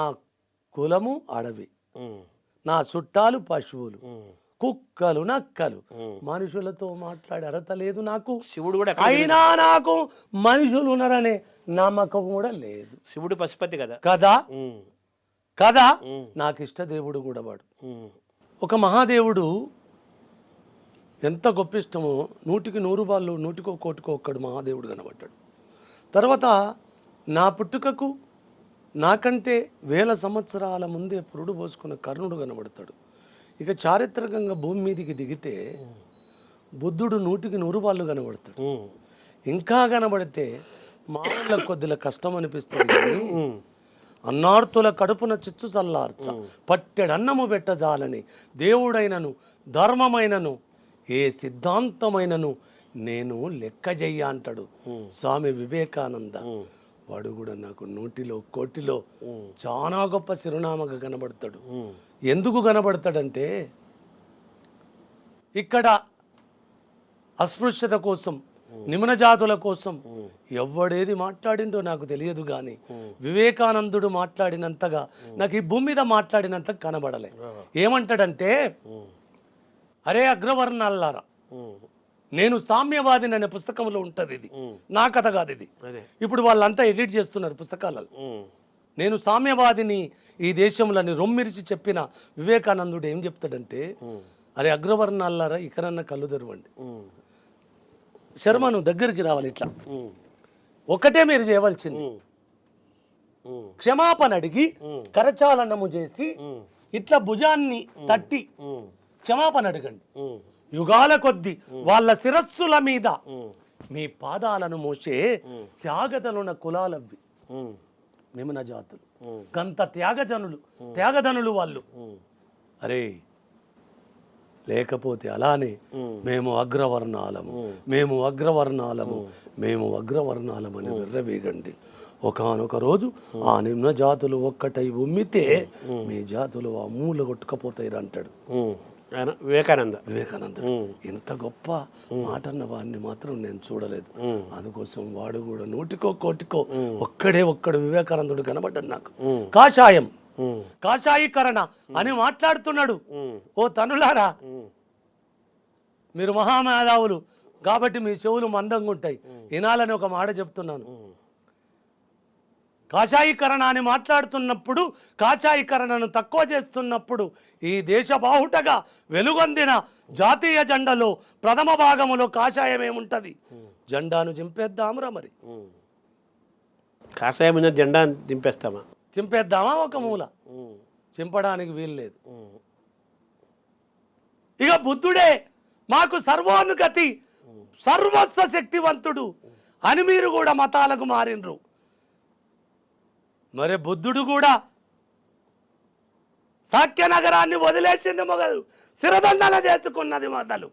కులము అడవి, నా చుట్టాలు పశువులు, కుక్కలు నక్కలు, మనుషులతో మాట్లాడే అర్హత లేదు నాకు. శివుడు కూడా, అయినా నాకు మనుషులు ఉన్నారనే నమ్మకం కూడా లేదు. శివుడు పశుపతి కదా కదా. నాకు ఇష్ట దేవుడు కూడా వాడు. ఒక మహాదేవుడు ఎంత గొప్ప ఇష్టమో, 100కి 100 వాళ్ళు, 100కో కోటికో ఒక్కడు మహాదేవుడు కనబడ్డాడు. తర్వాత నా పుట్టుకకు నాకంటే 1000 సంవత్సరాల ముందే పురుడు పోసుకున్న కర్ణుడు కనబడతాడు. ఇక చారిత్రకంగా భూమి మీదకి దిగితే బుద్ధుడు 100కి 100 వాళ్ళు కనబడతాడు. ఇంకా కనబడితే మానవులకు కొద్దిగా కష్టం అనిపిస్తుంది. అన్నార్తుల కడుపున చిచ్చు చల్లార్చ పట్టెడన్నము పెట్టజాలని దేవుడైనను ధర్మమైనను ఏ సిద్ధాంతమైనను నేను లెక్క చెయ్య అంటాడు స్వామి వివేకానంద. వాడు కూడా నాకు 100లో కోటిలో చాలా గొప్ప చిరునామాగా కనబడతాడు. ఎందుకు కనబడతాడంటే, ఇక్కడ అస్పృశ్యత కోసం, నిమ్న జాతుల కోసం ఎవడేది మాట్లాడిండో నాకు తెలియదు, కానీ వివేకానందుడు మాట్లాడినంతగా నాకు ఈ భూమి మీద మాట్లాడినంత కనబడలే. ఏమంటాడంటే, అరే అగ్రవర్ణాలారా, నేను సామ్యవాదిని అనే పుస్తకంలో ఉంటుంది. ఇది నా కథ కాదు, ఇది ఇప్పుడు వాళ్ళంతా ఎడిట్ చేస్తున్నారు పుస్తకాలలో. నేను సామ్యవాదిని ఈ దేశంలోని రొమ్మిరిచి చెప్పిన వివేకానందుడు ఏం చెప్తాడంటే, అరే అగ్రవర్ణాలారా, ఇకనన్నా కళ్ళు తెరవండి. శర్మను దగ్గరికి రావాలి. ఇట్లా ఒకటే మీరు చేయవలసింది, క్షమాపణ అడిగి కరచాలనము చేసి ఇట్లా భుజాన్ని తట్టి క్షమాపణ అడగండి. యుగాల కొద్ది వాళ్ళ శిరస్సుల మీద మీ పాదాలను మోసే త్యాగదలున్న కులాలవి నిమ్న జాతులు, గంత త్యాగధనులు వాళ్ళు. అరే లేకపోతే అలానే మేము అగ్రవర్ణాలము, మేము అగ్రవర్ణాలము, మేము అగ్రవర్ణాలమని విర్రవీగండి. ఒకానొక రోజు ఆ నిమ్న జాతులు ఒక్కటై ఉమ్మితే మీ జాతులు ఆ మూల కొట్టుకపోతాయి అంటాడు వివేకానందుడు. ఇంత గొప్ప మాట అన్న వాడిని మాత్రం నేను చూడలేదు. అందుకోసం వాడు కూడా 100కో కోటికో ఒక్కడు వివేకానందుడు కనబడ్డాడు నాకు. కాషాయీకరణ అని మాట్లాడుతున్నాడు. ఓ తనులారా, మీరు మహామేధావులు కాబట్టి మీ చెవులు మందంగా ఉంటాయి, వినాలని ఒక మాట చెప్తున్నాను. కాషాయీకరణ అని మాట్లాడుతున్నప్పుడు, కాషాయీకరణను తక్కువ చేస్తున్నప్పుడు, ఈ దేశ బాహుటగా వెలుగొందిన జాతీయ జెండాలో ప్రథమ భాగములో కాషాయం ఏముంటది? జెండాను చింపేద్దామురా. మరి కాషాయం మీద జెండా చింపేద్దామా? ఒక మూల చింపడానికి వీలు లేదు. ఇక బుద్ధుడే మాకు సర్వోన్నతి సర్వస్వ శక్తివంతుడు అని మీరు కూడా మతాలకు మారినరు. మరి బుద్ధుడు కూడా సాక్యనగరాన్ని వదిలేసింది మొదలు శిరదండన చేసుకున్నది మొదలు.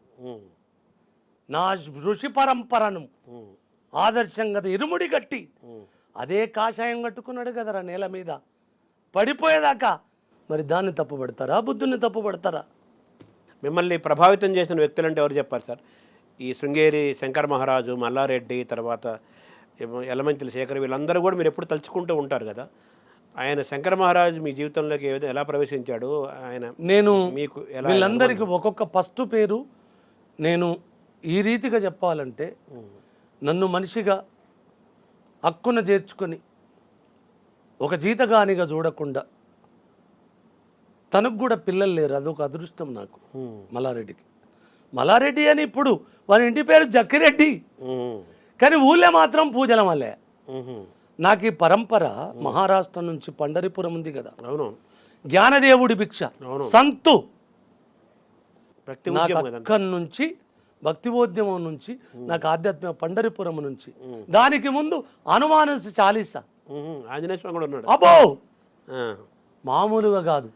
నా ఋషి పరంపరను ఆదర్శంగా ఇరుముడి కట్టి అదే కాషాయం కట్టుకున్నాడు కదరా నేల మీద పడిపోయేదాకా. మరి దాన్ని తప్పుపడతారా, బుద్ధుని తప్పుపడతారా? మిమ్మల్ని ప్రభావితం చేసిన వ్యక్తులు అంటే ఎవరు చెప్పారు సార్? ఈ శృంగేరి శంకర మహారాజు, మల్లారెడ్డి, తర్వాత యలమంచిలి శేఖర్, వీళ్ళందరూ కూడా మీరు ఎప్పుడు తలుచుకుంటూ ఉంటారు కదా. ఆయన శంకర మహారాజు మీ జీవితంలోకి ఎలా ప్రవేశించాడు? ఆయన నేను మీకు వీళ్ళందరికీ ఒక్కొక్క ఫస్ట్ పేరు నేను ఈ రీతిగా చెప్పాలంటే, నన్ను మనిషిగా హక్కున చేర్చుకొని ఒక జీతగానిగా చూడకుండా, తనకు కూడా పిల్లలు లేరు, అదొక అదృష్టం నాకు. మల్లారెడ్డి అని ఇప్పుడు వాని ఇంటి పేరు జక్కిరెడ్డి, కానీ ఊళ్ళో మాత్రం పూజల మల్లె. నాకు ఈ పరంపర మహారాష్ట్ర నుంచి పండరిపురం ఉంది కదా, అవును, జ్ఞానదేవుడి భిక్ష సంతు, నాకు అక్కడి నుంచి భక్తివోద్యమం నుంచి, నాకు ఆధ్యాత్మిక పండరిపురం నుంచి. దానికి ముందు హనుమాన్ చాలీసా, ఆంజనేయ స్వామి కూడా ఉన్నాడు. అబ్బో మామూలుగా కాదు.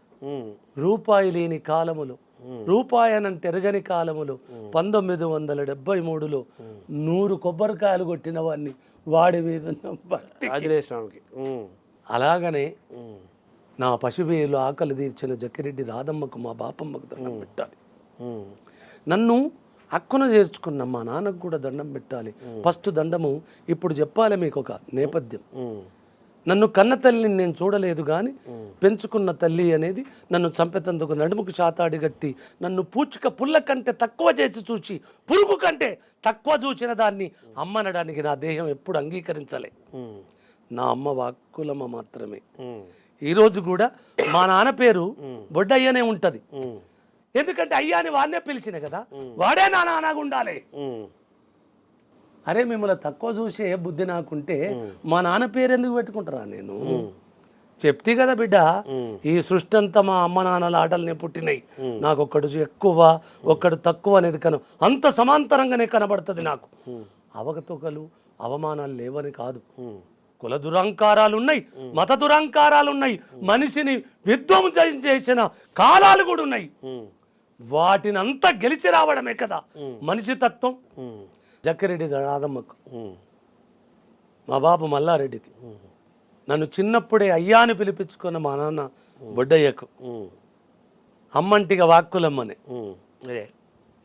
రూపాయి లేని కాలములో, రూపాయనంటే ఎరగని కాలములో 1973లో 100 కొబ్బరికాయలు కొట్టిన వాడిని వాడి మీద ఆంజనేయ స్వామికి. అలాగనే నా పశువేలు ఆకలి తీర్చిన జక్కిరెడ్డి రాధమ్మకు, మా బాపమ్మకు దండం పెట్టాలి. నన్ను హక్కున చేర్చుకున్న మా నాన్నకు కూడా దండం పెట్టాలి. ఫస్ట్ దండము ఇప్పుడు చెప్పాలి మీకు ఒక నేపథ్యం. నన్ను కన్న తల్లిని నేను చూడలేదు కానీ పెంచుకున్న తల్లి అనేది నన్ను చంపేతందుకు నడుముకు చాతాడి గట్టి నన్ను పూచిక పుల్ల కంటే తక్కువ చేసి చూచి, పురుగు కంటే తక్కువ చూచిన దాన్ని అమ్మనడానికి నా దేహం ఎప్పుడు అంగీకరించలే. నా అమ్మ వాక్కులమ్మ మాత్రమే. ఈరోజు కూడా మా నాన్న పేరు బొడ్డయ్యనే ఉంటది. ఎందుకంటే అయ్యాని వాడినే పిలిచిన కదా, వాడే నా నాన్నగా ఉండాలి. అరే మిమ్మల్ని తక్కువ చూసే బుద్ధి నాకుంటే మా నాన్న పేరు ఎందుకు పెట్టుకుంటారా? నేను చెప్తే కదా బిడ్డ, ఈ సృష్టి అంతా మా అమ్మ నాన్నల ఆటలనే పుట్టినాయి. నాకు ఒక్కడు ఎక్కువ ఒక్కడు తక్కువ అనేది అంత సమాంతరంగానే కనబడుతుంది నాకు. అవకతవకలు అవమానాలు లేవని కాదు, కుల దురహంకారాలు ఉన్నాయి, మత దురహంకారాలు ఉన్నాయి, మనిషిని విధ్వంసం చేసిన కాలాలు కూడా ఉన్నాయి. వాటిని అంతా గెలిచి రావడమే కదా మనిషి తత్వం. జక్కిరెడ్డి రాధమ్మకు, మా బాబు మల్లారెడ్డికి, నన్ను చిన్నప్పుడే అయ్యాని పిలిపించుకున్న మా నాన్న బొడ్డయ్యకు, అమ్మంటిగా వాక్కులమ్మనే.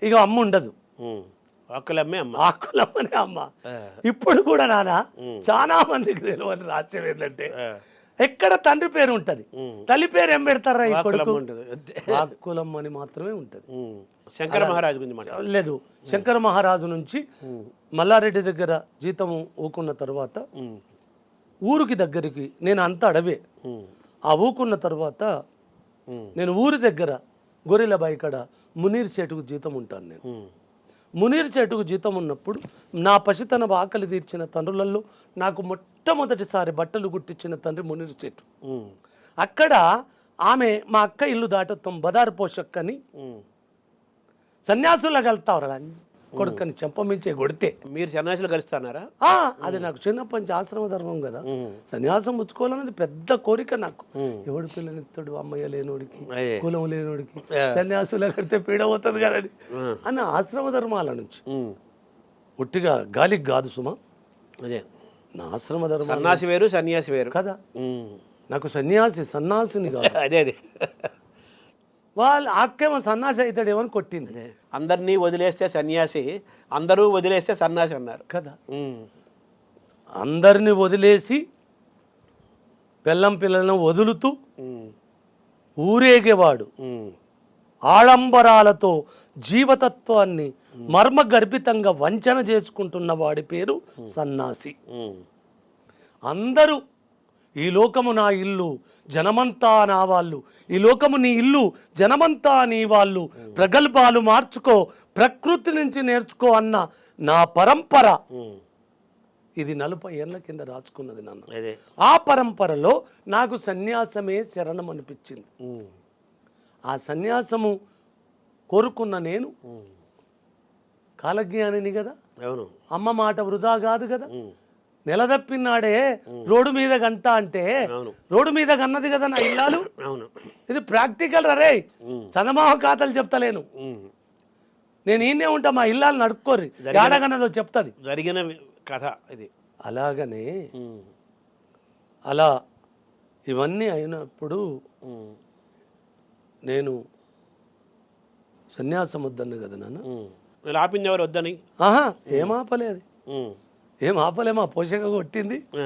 ఇక అమ్మ ఉండదు, వాక్కులమ్మనే అమ్మ. ఇప్పుడు కూడా నాన్న చాలా మందికి తెలియని రహస్యం ఏంటంటే, ఎక్కడ తండ్రి పేరు ఉంటది, తల్లి పేరు ఏం పెడతారా? ఈ కొడుకు వాక్కులమ్మ అని మాత్రమే ఉంటది. శంకర మహారాజు గురించి లేదు. శంకర మహారాజు నుంచి మల్లారెడ్డి దగ్గర జీతం ఊకున్న తర్వాత ఊరికి దగ్గరికి, నేను అంతా అడవే. ఆ ఊకున్న తర్వాత నేను ఊరి దగ్గర గొర్రెల బాయికాడ మునీర్ సేటుకు జీతం ఉంటాను. నేను మునీర్ సేటుకు జీతం ఉన్నప్పుడు నా పసితన ఆకలి తీర్చిన తండ్రులలో నాకు మొట్టమొదటిసారి బట్టలు కుట్టించిన తండ్రి మునీర్ సేటు. అక్కడ ఆమె మా అక్క ఇల్లు దాటుతాం బదారు పోషక్ అని సన్యాసులు కలుతారు కొడుకని చెంపమించే కొడితే. మీరు సన్యాసులు కలుస్తున్నారా? అది నాకు చిన్నప్పటి నుంచి ఆశ్రమ ధర్మం కదా, సన్యాసం పుచ్చుకోవాలన్నది పెద్ద కోరిక నాకు. ఎవడు పిల్లనిస్తాడు అమ్మయ్య లేనోడికి, కులం లేనోడికి సన్యాసులు కడితే పీడ అవుతుంది కదని అన్న ఆశ్రమ ధర్మాల నుంచి. ఉట్టిగా గాలికి కాదు సుమా, అదే నా ఆశ్రమ ధర్మం. సన్యాసి వేరు సన్యాసి వేరు కదా. నాకు సన్యాసిని కాదు. అదే అదే వాళ్ళు ఆక్కేమో సన్యాసి అవుతాడేమో అని కొట్టింది. అందరినీ వదిలేస్తే సన్యాసి, అందరూ వదిలేస్తే సన్యాసి అన్నారు కదా. అందరిని వదిలేసి పిల్లలను వదులుతూ ఊరేగేవాడు, ఆడంబరాలతో జీవతత్వాన్ని మర్మగర్భితంగా వంచన చేసుకుంటున్న వాడి పేరు సన్యాసి. అందరూ ఈ లోకము నా ఇల్లు, జనమంతా నా వాళ్ళు, ఈ లోకము నీ ఇల్లు, జనమంతా నీ వాళ్ళు, ప్రగల్భాలు మార్చుకో, ప్రకృతి నుంచి నేర్చుకో అన్న నా పరంపర ఇది 40 ఏళ్ల కింద రాసుకున్నది నన్ను. ఆ పరంపరలో నాకు సన్యాసమే శరణం అనిపించింది. ఆ సన్యాసము కోరుకున్న నేను కాలజ్ఞానిని కదా, అవును. అమ్మ మాట వృధా కాదు కదా. ఉమ్. నెలదప్పినాడే రోడ్డు మీద గంట అంటే అవును. రోడ్డు మీద గన్నది కదా నా ఇల్లాలు. అవును. ఇది ప్రాక్టికల్ రే, ఉమ్. చందమామ ఖాతాలు చెప్తలేను. ఉమ్. నేను ఈయనే ఉంటా, మా ఇల్లాలు నడుపుకోర్రి, ఏడగన్నదో చెప్తుంది. జరిగిన కథ ఇది. అలాగనే ఉమ్. అలా ఇవన్నీ అయినప్పుడు ఉమ్. నేను సన్యాసం వద్దను కదా నాన్న. ఉమ్. మీరు ఆపింది ఎవరు వద్దని? ఆహా, ఏం ఆపలేదు, ఉమ్. ఏం ఆపలే. మా పోషక కొట్టింది, ఆ.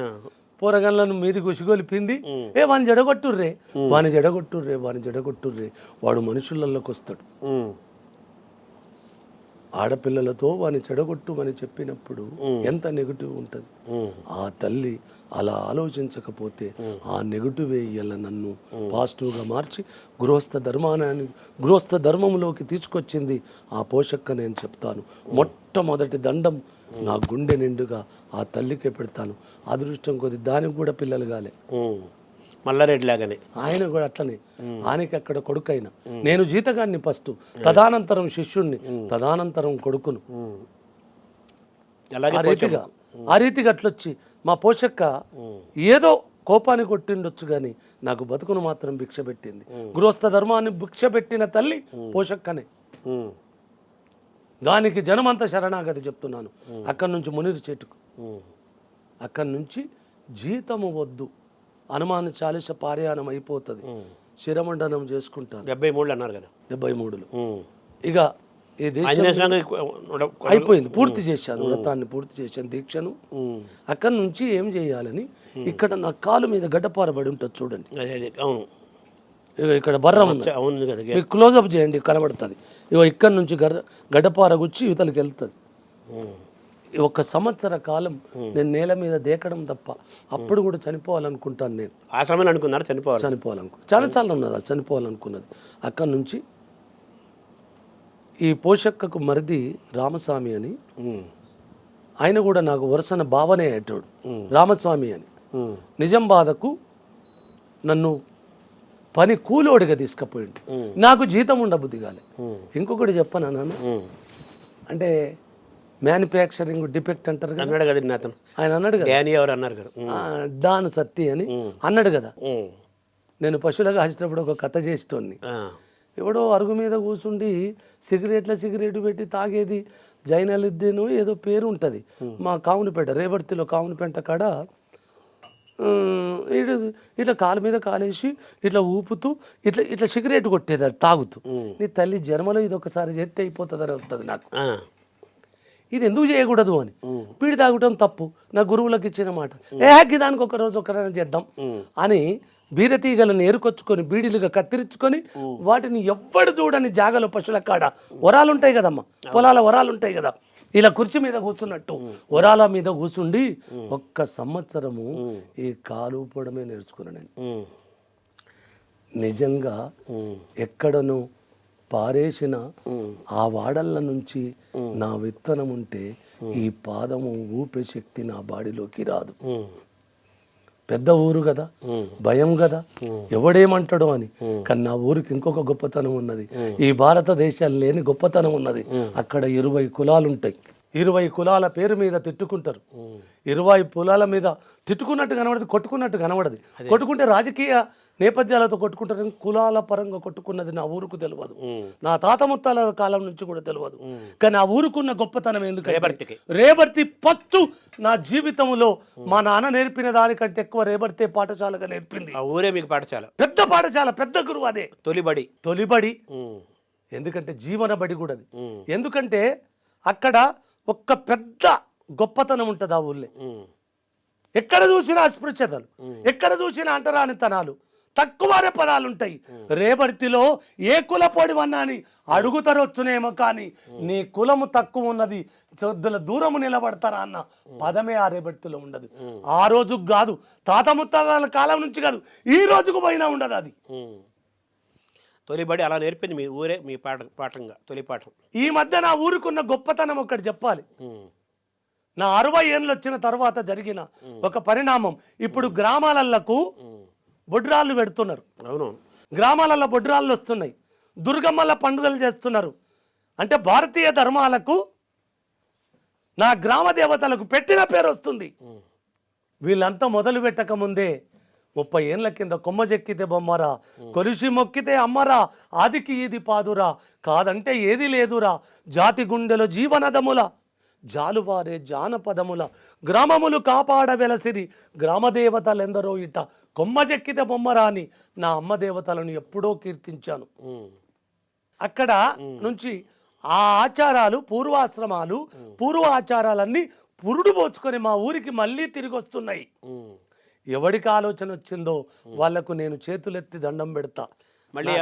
పోరగన్లను మీది గుసిగొలిపింది. వాని జడగొట్టుర్రే, వాని జడగొట్టుర్రే, వాని జడగొట్టుర్రే. వాడు మనుషులలోకి వస్తాడు. ఉమ్. ఆడపిల్లలతో వాని చెడగొట్టుమని చెప్పినప్పుడు ఎంత నెగిటివ్ ఉంటుంది. ఉమ్. ఆ తల్లి అలా ఆలోచించకపోతే ఆ నెగిటివే ఇయ్యాల నన్ను పాజిటివ్గా మార్చి గృహస్థ ధర్మంలోకి తీసుకొచ్చింది ఆ పోషక్క. నేను చెప్తాను, మొట్టమొదటి దండం నా గుండె నిండుగా ఆ తల్లికే పెడతాను. అదృష్టం కొద్ది దానికి కూడా పిల్లలు కాలే. మల్లారెడ్డి లాగానే ఆయన కూడా అట్లనే, ఆయనకి అక్కడ కొడుకైనా. నేను జీతగాన్ని ఫస్ట్, తదానంతరం శిష్యుణ్ణి, తదానంతరం కొడుకును. ఆ రీతిగా అట్లొచ్చి మా పోషక్క ఏదో కోపాన్ని కొట్టిండొచ్చు కానీ నాకు బతుకును మాత్రం భిక్ష పెట్టింది. గృహస్థ ధర్మాన్ని భిక్ష పెట్టిన తల్లి పోషక్కనే. దానికి జనమంతా శరణాగతి చెప్తున్నాను. అక్కడి నుంచి మునిరి చెట్టుకు, అక్కడి నుంచి జీతము వద్దు, హనుమాన్ చాలీస పారాయణం అయిపోతుంది, శిరమండనం చేసుకుంటాను. 73 అన్నారు కదా, 73లో ఇక ఈ దేశం అయిపోయింది, పూర్తి చేశాను, వ్రతాన్ని పూర్తి చేశాను, దీక్షను. అక్కడి నుంచి ఏం చేయాలని, ఇక్కడ నా కాలు మీద గడ్డపారబడి ఉంటుంది చూడండి. అవును, ఇక్కడ బర్రం ఉంది, మీకు క్లోజప్ చేయండి కనబడుతుంది. ఇగో ఇక్కడ నుంచి గడ్డపార గుచ్చి ఇవతలకి వెళ్తుంది. 1 సంవత్సర కాలం నేను నేల మీద దేకడం తప్ప, అప్పుడు కూడా చనిపోవాలనుకుంటాను. నేను ఆ సమయంలో అనుకున్నారు చనిపోవాలనుకున్నాను, చాలా ఉన్నది చనిపోవాలనుకున్నది. అక్కడి నుంచి ఈ పోషక్కకు మరిది రామస్వామి అని, ఆయన కూడా నాకు వరుసన భావనే అయ్యేటోడు, రామస్వామి అని. నిజామాబాద్కు నన్ను పని కూలోడిగా తీసుకుపోయిండు. నాకు జీతం ఉండబుద్ధి కాలే. ఇంకొకటి చెప్పనా నాన్న, అంటే మ్యానుఫ్యాక్చరింగ్ డిఫెక్ట్ అంటారు కదా, ఆయన అన్నాడు కదా, దాను సత్తి అని అన్నాడు కదా. నేను పశువులుగా వచ్చినప్పుడు ఒక కథ చేసేటోన్ని. ఎవడో అరుగు మీద కూర్చుండి సిగరెట్ పెట్టి తాగేది జైనలుద్దీను ఏదో పేరు ఉంటుంది మా కావునిపేట, రేవర్తిలో కావునిపేట కాడ. ఇట్లా కాలు మీద కాలేసి ఇట్లా ఊపుతూ ఇట్లా సిగరెట్ కొట్టేది తాగుతూ. నీ తల్లి జన్మలో ఇది ఒకసారి చేస్తే అయిపోతుందని వస్తుంది నాకు. ఇది ఎందుకు చేయకూడదు అని, బీడి తాగటం తప్పు, నా గురువులకు ఇచ్చిన మాట, దానికి ఒకరోజు చేద్దాం అని బీరతీగలను ఏరుకొచ్చుకొని బీడీలుగా కత్తిరించుకొని వాటిని ఎవ్వడు చూడని జాగలో పశువుల కాడ వరాలు ఉంటాయి కదమ్మా, పొలాల వరాలు ఉంటాయి కదా, ఇలా కుర్చీ మీద కూర్చున్నట్టు వరాల మీద కూర్చుండి 1 సంవత్సరము ఈ కాలు ఊపడమే నేర్చుకున్నాను నేను. నిజంగా ఎక్కడనో పారేసిన ఆ వాడళ్ళ నుంచి నా విత్తనం ఉంటే ఈ పాదము ఊపే శక్తి నా బాడీలోకి రాదు. పెద్ద ఊరు కదా, భయం కదా, ఎవడేమంటాడో అని. కానీ నా ఊరికి ఇంకొక గొప్పతనం ఉన్నది, ఈ భారతదేశాలు లేని గొప్పతనం ఉన్నది. అక్కడ 20 కులాలు ఉంటాయి. 20 కులాల పేరు మీద తిట్టుకుంటారు. 20 కులాల మీద తిట్టుకున్నట్టు కనబడదు, కొట్టుకున్నట్టు కనబడదు. కొట్టుకుంటే రాజకీయ నేపథ్యాలతో కొట్టుకుంటారు, కులాల పరంగా కొట్టుకున్నది నా ఊరుకు తెలియదు, నా తాత ముత్తాల కాలం నుంచి కూడా తెలియదు. కానీ ఆ ఊరుకున్న గొప్పతనం ఎందుకంటే రేబర్తి ఫస్ట్ నా జీవితంలో మా నాన్న నేర్పిన దానికంటే ఎక్కువ రేబర్తే పాఠశాలగా నేర్పింది. ఆ ఊరే మీకు పాఠశాల, పెద్ద పాఠశాల, పెద్ద గురువు అదే తొలిబడి. ఎందుకంటే జీవన బడి కూడా అది. ఎందుకంటే అక్కడ ఒక్క పెద్ద గొప్పతనం ఉంటుంది ఆ ఊళ్ళో. ఎక్కడ చూసినా అస్పృశ్యతలు, ఎక్కడ చూసినా అంటరానితనాలు, తక్కువనే పదాలు ఉంటాయి. రేబర్తిలో ఏ కులపోడి వన్నా అని అడుగుతారొచ్చునేమో, కానీ నీ కులము తక్కువ ఉన్నది చొద్దుల దూరము నిలబడతారా అన్న పదమే ఆ రేబర్తిలో ఉండదు. ఆ రోజుకు కాదు, తాత ముత్తాతల కాలం నుంచి కాదు, ఈ రోజుకు పోయినా ఉండదు అది. తొలిబడి అలా నేర్పింది మీ ఊరే, మీ పాఠంగా తొలి పాఠం. ఈ మధ్య నా ఊరుకున్న గొప్పతనం ఒకటి చెప్పాలి. నా 60 ఏళ్ళు వచ్చిన తర్వాత జరిగిన ఒక పరిణామం. ఇప్పుడు గ్రామాలకు బొడ్రాళ్ళు పెడుతున్నారు. అవును, గ్రామాలలో బొడ్రాళ్ళు వస్తున్నాయి, దుర్గమ్మల పండుగలు చేస్తున్నారు. అంటే భారతీయ ధర్మాలకు నా గ్రామ దేవతలకు పెట్టిన పేరు వస్తుంది. వీళ్ళంతా మొదలు పెట్టక ముందే 30 ఏళ్ల కింద కొమ్మ చెక్కితే బొమ్మరా, కొలిసి మొక్కితే అమ్మరా, ఆదికి ఇది పాదురా, కాదంటే ఏది లేదురా, జాతి గుండెలో జీవనదముల జాలువారే జానపదముల గ్రామములు కాపాడ వెలసిరి గ్రామ దేవతలెందరో ఇట కొమ్మ చెక్కితే బొమ్మరా అని నా అమ్మ దేవతలను ఎప్పుడో కీర్తించాను. అక్కడ నుంచి ఆ ఆచారాలు, పూర్వాశ్రమాలు, పూర్వ ఆచారాలన్నీ పురుడు పోచుకొని మా ఊరికి మళ్ళీ తిరిగి వస్తున్నాయి. ఎవరికి ఆలోచన వచ్చిందో వాళ్లకు నేను చేతులెత్తి దండం పెడతా. మళ్ళీ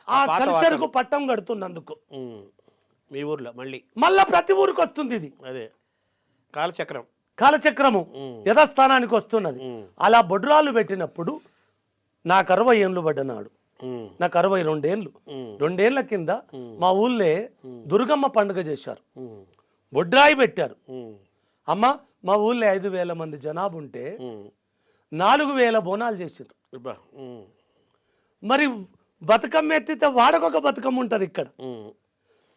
ఆ కల్చర్కు పట్టం కడుతున్నందుకు మీ ఊర్లో మళ్ళా ప్రతి ఊరికి వస్తుంది. ఇది అదే కాలచక్రము యథాస్థానానికి వస్తున్నది. అలా బొడ్రాలు పెట్టినప్పుడు నాకు 60 ఏళ్ళు పడ్డనాడు. నాకు 62 ఏళ్ళు. 2 ఏళ్ల కింద మా ఊళ్ళే దుర్గమ్మ పండుగ చేశారు, బొడ్రాయి పెట్టారు. అమ్మ మా ఊళ్ళో 5,000 మంది జనాభా ఉంటే 4,000 బోనాలు చేసిండ్రు. మరి బతుకమ్మ ఎత్తితే వాడకొక బతుకమ్మ ఉంటుంది. ఇక్కడ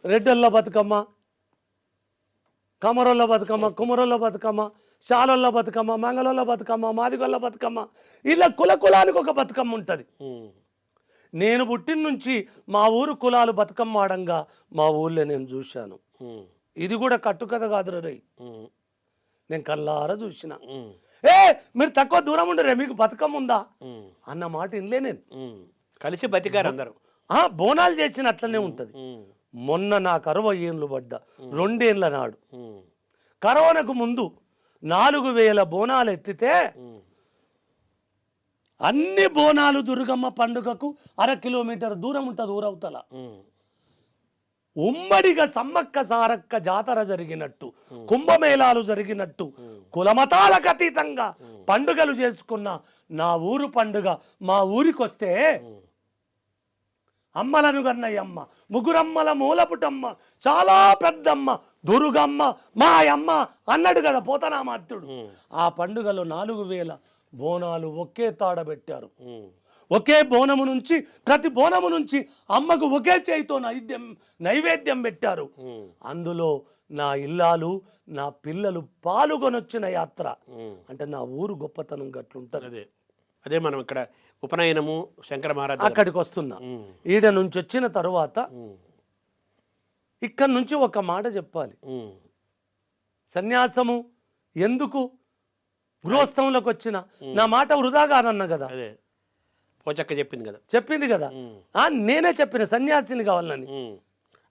రెడ్డొల్ల బతుకమ్మ, కమరొల్ల బతుకమ్మ, కుమరొల్ల బతుకమ్మ, శాలొల్ల బతుకమ్మ, మంగళొల్ల బతుకమ్మ, మాదిగొల్ల బతుకమ్మ, ఇలా కులానికి ఒక బతుకమ్మ ఉంటుంది. నేను పుట్టిన నుంచి మా ఊరు కులాలు బతుకమ్మ ఆడంగా మా ఊళ్ళో నేను చూశాను. ఇది కూడా కట్టుకథ కాదు రై, నేను కళ్ళారా చూసిన. మీరు తక్కువ దూరం ఉండరే, మీకు బతుకమ్మ ఉందా అన్న మాట వినలే. నేను కలిసి బతికారు అందరూ. బోనాలు చేసిన అట్లనే ఉంటది. మొన్న నాకు 60 ఏళ్ళు పడ్డా 2 ఏళ్ల నాడు కరోనాకు ముందు 4,000 బోనాలు ఎత్తితే అన్ని బోనాలు దుర్గమ్మ పండుగకు 1/2 కిలోమీటర్ దూరం ఉంటుంది ఊరవతల. ఉమ్మడిగా సమ్మక్క సారక్క జాతర జరిగినట్టు, కుంభమేళాలు జరిగినట్టు, కులమతాలకు అతీతంగా పండుగలు చేసుకున్న నా ఊరు పండుగ మా ఊరికొస్తే అమ్మలను గన్నయ్యమ్మ, ముగ్గురమ్మల మూలపుటమ్మ, చాలా పెద్దమ్మ దుర్గమ్మ మాయమ్మ అన్నాడు కదా పోతనామాత్యుడు. ఆ పండుగలో 4,000 బోనాలు ఒకే తాడ పెట్టారు. ఒకే బోనము నుంచి, ప్రతి బోనము నుంచి అమ్మకు ఒకే చేయితో నైవేద్యం పెట్టారు. అందులో నా ఇల్లాలు, నా పిల్లలు పాల్గొనొచ్చిన యాత్ర అంటే నా ఊరు గొప్పతనం గట్లుంటది. అదే మనం ఇక్కడ ఉపనయనము శంకర మహారాజ్ అక్కడికి వస్తున్నా. ఈడ నుంచి వచ్చిన తరువాత ఇక్కడ నుంచి ఒక మాట చెప్పాలి. సన్యాసము ఎందుకు గృహస్థంలోకి వచ్చిన నా మాట వృధా కాదన్న కదా, పోచక్క చెప్పింది కదా. నేనే చెప్పిన సన్యాసిని కావాలని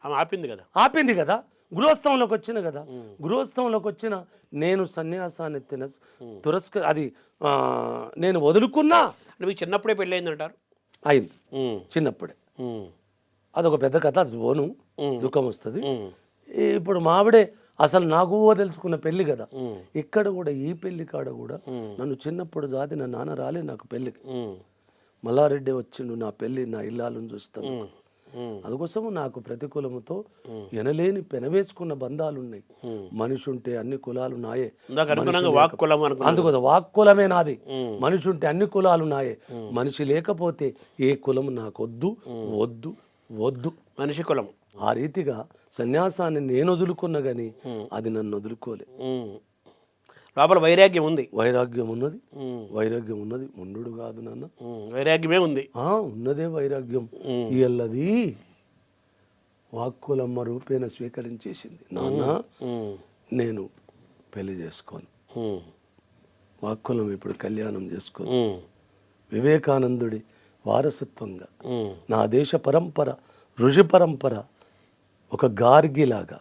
ఆపింది కదా. గృహస్థంలోకి వచ్చిన కదా. గృహస్థంలోకి వచ్చిన నేను సన్యాసాన్ని అది నేను వదులుకున్నా. మీకు చిన్నప్పుడే పెళ్ళి అయిందంటారు? అయింది చిన్నప్పుడే. అదొక పెద్ద కథ, అది పోను, దుఃఖం వస్తుంది. ఇప్పుడు మావిడే అసలు నాకు తెలుసుకున్న పెళ్లి కదా. ఇక్కడ కూడా ఈ పెళ్లి కాడ కూడా నన్ను చిన్నప్పుడు జాతి నా నాన్న రాలే నాకు పెళ్లికి. మల్లారెడ్డి వచ్చిండు నా పెళ్లి, నా ఇల్లాలను చూస్తాను. అందుకోసము నాకు ప్రతికూలముతో ఎనలేని పెనవేసుకున్న బంధాలు ఉన్నాయి. మనిషి ఉంటే అన్ని కులాలు నాయే, అందుకోసం వాక్కులమే నాది. మనిషి ఉంటే అన్ని కులాలు నాయే, మనిషి లేకపోతే ఏ కులము నాకొద్దు, వద్దు వద్దు మనిషి కులం. ఆ రీతిగా సన్యాసాన్ని నేను వదులుకున్నా గాని అది నన్ను వదులుకోలే. లోపల వైరాగ్యం ఉంది. వైరాగ్యం ఉన్నది ముండు కాదు నాన్న, వైరాగ్యమే ఉంది. ఉన్నదే వైరాగ్యం. ఇయల్లది వాక్కులమ్మ రూపేణ స్వీకరించేసింది. నాన్న నేను పెళ్లి చేసుకోను, వాక్కులం ఇప్పుడు కళ్యాణం చేసుకోను. వివేకానందుడి వారసత్వంగా నా దేశ పరంపర, ఋషి పరంపర ఒక గార్గిలాగా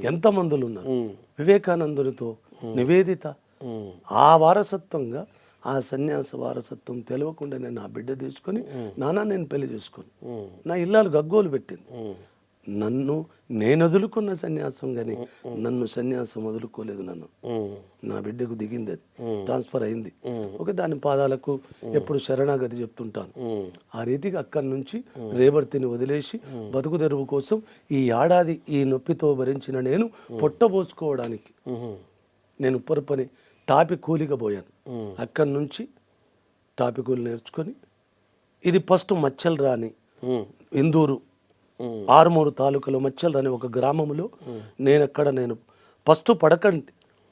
ఎంతమందులు ఉన్నారు. వివేకానందునితో నివేదిత ఆ వారసత్వంగా, ఆ సన్యాస వారసత్వం తెలియకుండా నేను నా బిడ్డ తీసుకొని నాన్న నేను పెళ్లి చేసుకొని నా ఇల్లాలు గగ్గోలు పెట్టింది. నన్ను నేను వదులుకున్న సన్యాసం కానీ నన్ను సన్యాసం వదులుకోలేదు. నన్ను నా బిడ్డకు దిగింది, అది ట్రాన్స్ఫర్ అయింది. ఓకే, దాని పాదాలకు ఎప్పుడు శరణాగతి చెప్తుంటాను. ఆ రీతిగా అక్కడి నుంచి రేవర్తిని వదిలేసి బతుకు తెరువు కోసం ఈ ఏడాది ఈ నొప్పితో భరించిన నేను పొట్టబోసుకోవడానికి నేను పొరపని టాపి కూలిగా పోయాను. అక్కడి నుంచి టాపి కూలి నేర్చుకొని ఇది ఫస్ట్ మచ్చలు రాని ఇందూరు ఆరుమూరు తాలూకాలో మచ్చల్ అనే ఒక గ్రామంలో నేను ఫస్ట్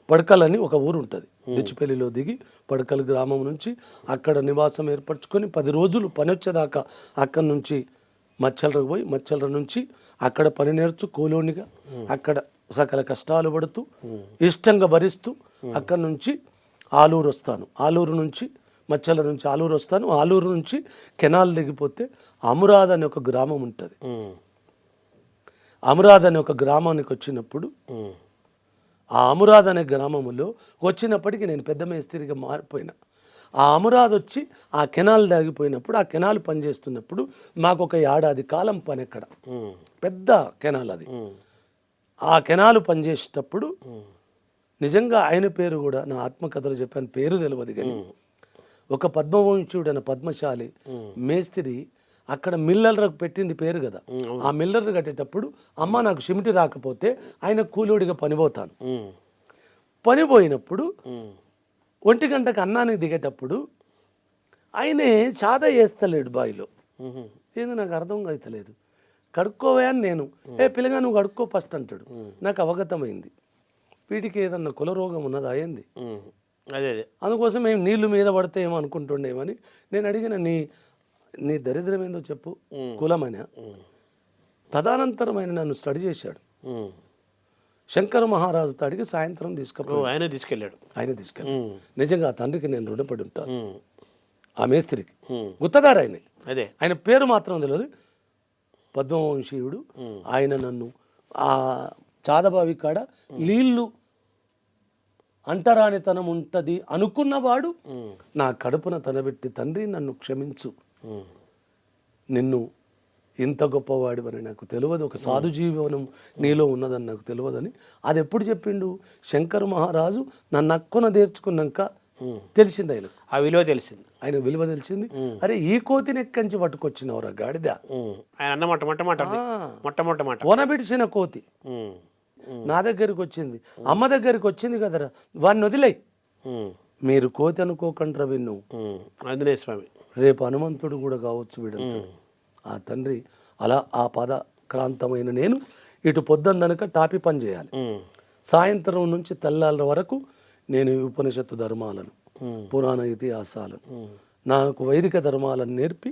పడకలని ఒక ఊరు ఉంటుంది. డిచ్చిపల్లిలో దిగి పడకల గ్రామం నుంచి అక్కడ నివాసం ఏర్పరచుకొని 10 రోజులు పని వచ్చేదాకా అక్కడి నుంచి మచ్చలరకు పోయి మచ్చలర నుంచి అక్కడ పని నేర్చు కూలోనిగా అక్కడ సకల కష్టాలు పడుతూ ఇష్టంగా భరిస్తూ అక్కడి నుంచి ఆలూరు వస్తాను. ఆలూరు నుంచి మచ్చల నుంచి ఆలూరు వస్తాను. ఆలూరు నుంచి కెనాల్ దిగిపోతే అమరాద్ అనే ఒక గ్రామం ఉంటుంది. అమరాద్ అనే ఒక గ్రామానికి వచ్చినప్పుడు ఆ అమరాద్ అనే గ్రామంలో వచ్చినప్పటికీ నేను పెద్ద మేస్త్రిగా మారిపోయినా. ఆ అమరాద్ వచ్చి ఆ కెనాల్ దాగిపోయినప్పుడు ఆ కెనాల్ పనిచేస్తున్నప్పుడు మాకు ఒక ఏడాది కాలం పని ఎక్కడ పెద్ద కెనాల్ అది. ఆ కెనాల్ పనిచేసేటప్పుడు నిజంగా ఆయన పేరు కూడా నా ఆత్మకథలో చెప్పాను, పేరు తెలియదు కానీ ఒక పద్మవంశుడైన పద్మశాలి మేస్త్రి అక్కడ మిల్లర్లకు పెట్టింది పేరు కదా. ఆ మిల్లర్ కట్టేటప్పుడు అమ్మ నాకు సిమిటి రాకపోతే ఆయన కూలోడిగా పనిపోతాను. పనిపోయినప్పుడు 1 గంటకు అన్నానికి దిగేటప్పుడు ఆయనే చాద వేస్తలేడు బావిలో. ఏంది నాకు అర్థం అవుతలేదు. కడుక్కోవా అని నేను పిల్లగా నువ్వు కడుక్కో ఫస్ట్ అంటాడు. నాకు అవగతమైంది వీటికి ఏదన్నా కులరోగం ఉన్నదా అయింది. అదే అందుకోసం మేము నీళ్లు మీద పడితే ఏమో అనుకుంటుండేమని నేను అడిగిన, నీ దరిద్రం ఏందో చెప్పు కులమైన. తదనంతరం ఆయన నన్ను స్టడీ చేశాడు. శంకర మహారాజుతో అడిగి సాయంత్రం ఆయన తీసుకెళ్ళాడు. నిజంగా ఆ తండ్రికి నేను రుణపడి ఉంటాను. ఆ మేస్త్రికి గుత్తగారు ఆయనే, అదే ఆయన పేరు మాత్రం తెలియదు. పద్మవంశీయుడు ఆయన నన్ను ఆ చాదబావి కాడ నీళ్లు అంటరానితనం ఉంటుంది అనుకున్నవాడు నా కడుపున తనబెట్టి తండ్రి నన్ను క్షమించు, నిన్ను ఇంత గొప్పవాడివని నాకు తెలియదు, ఒక సాధు జీవనం నీలో ఉన్నదని నాకు తెలియదని. అది ఎప్పుడు చెప్పిండు? శంకర మహారాజు నన్ను అక్కున తీర్చుకున్నాక తెలిసింది ఆయన ఆ విలువ తెలిసింది, ఆయన విలువ తెలిసింది. అరే ఈ కోతిని ఎక్కంచి పట్టుకొచ్చినవరా గాడిద, ఆయన అన్న మొట్టమొదట వనబిడిసిన కోతి నా దగ్గరికి వచ్చింది, అమ్మ దగ్గరికి వచ్చింది కదరా, వాడిని వదిలేయి. మీరు కోతి అనుకోకండ్రా విన్ను, ఆంజనేయ స్వామి రేపు హనుమంతుడు కూడా కావచ్చు వీడంటాడు. ఆ తండ్రి అలా ఆ పదక్రాంతమైన నేను ఇటు పొద్దున్ననక టాపి పని చేయాలి, సాయంత్రం నుంచి తెల్లాల వరకు నేను ఉపనిషత్తు ధర్మాలను పురాణ ఇతిహాసాలను నాకు వైదిక ధర్మాలను నేర్పి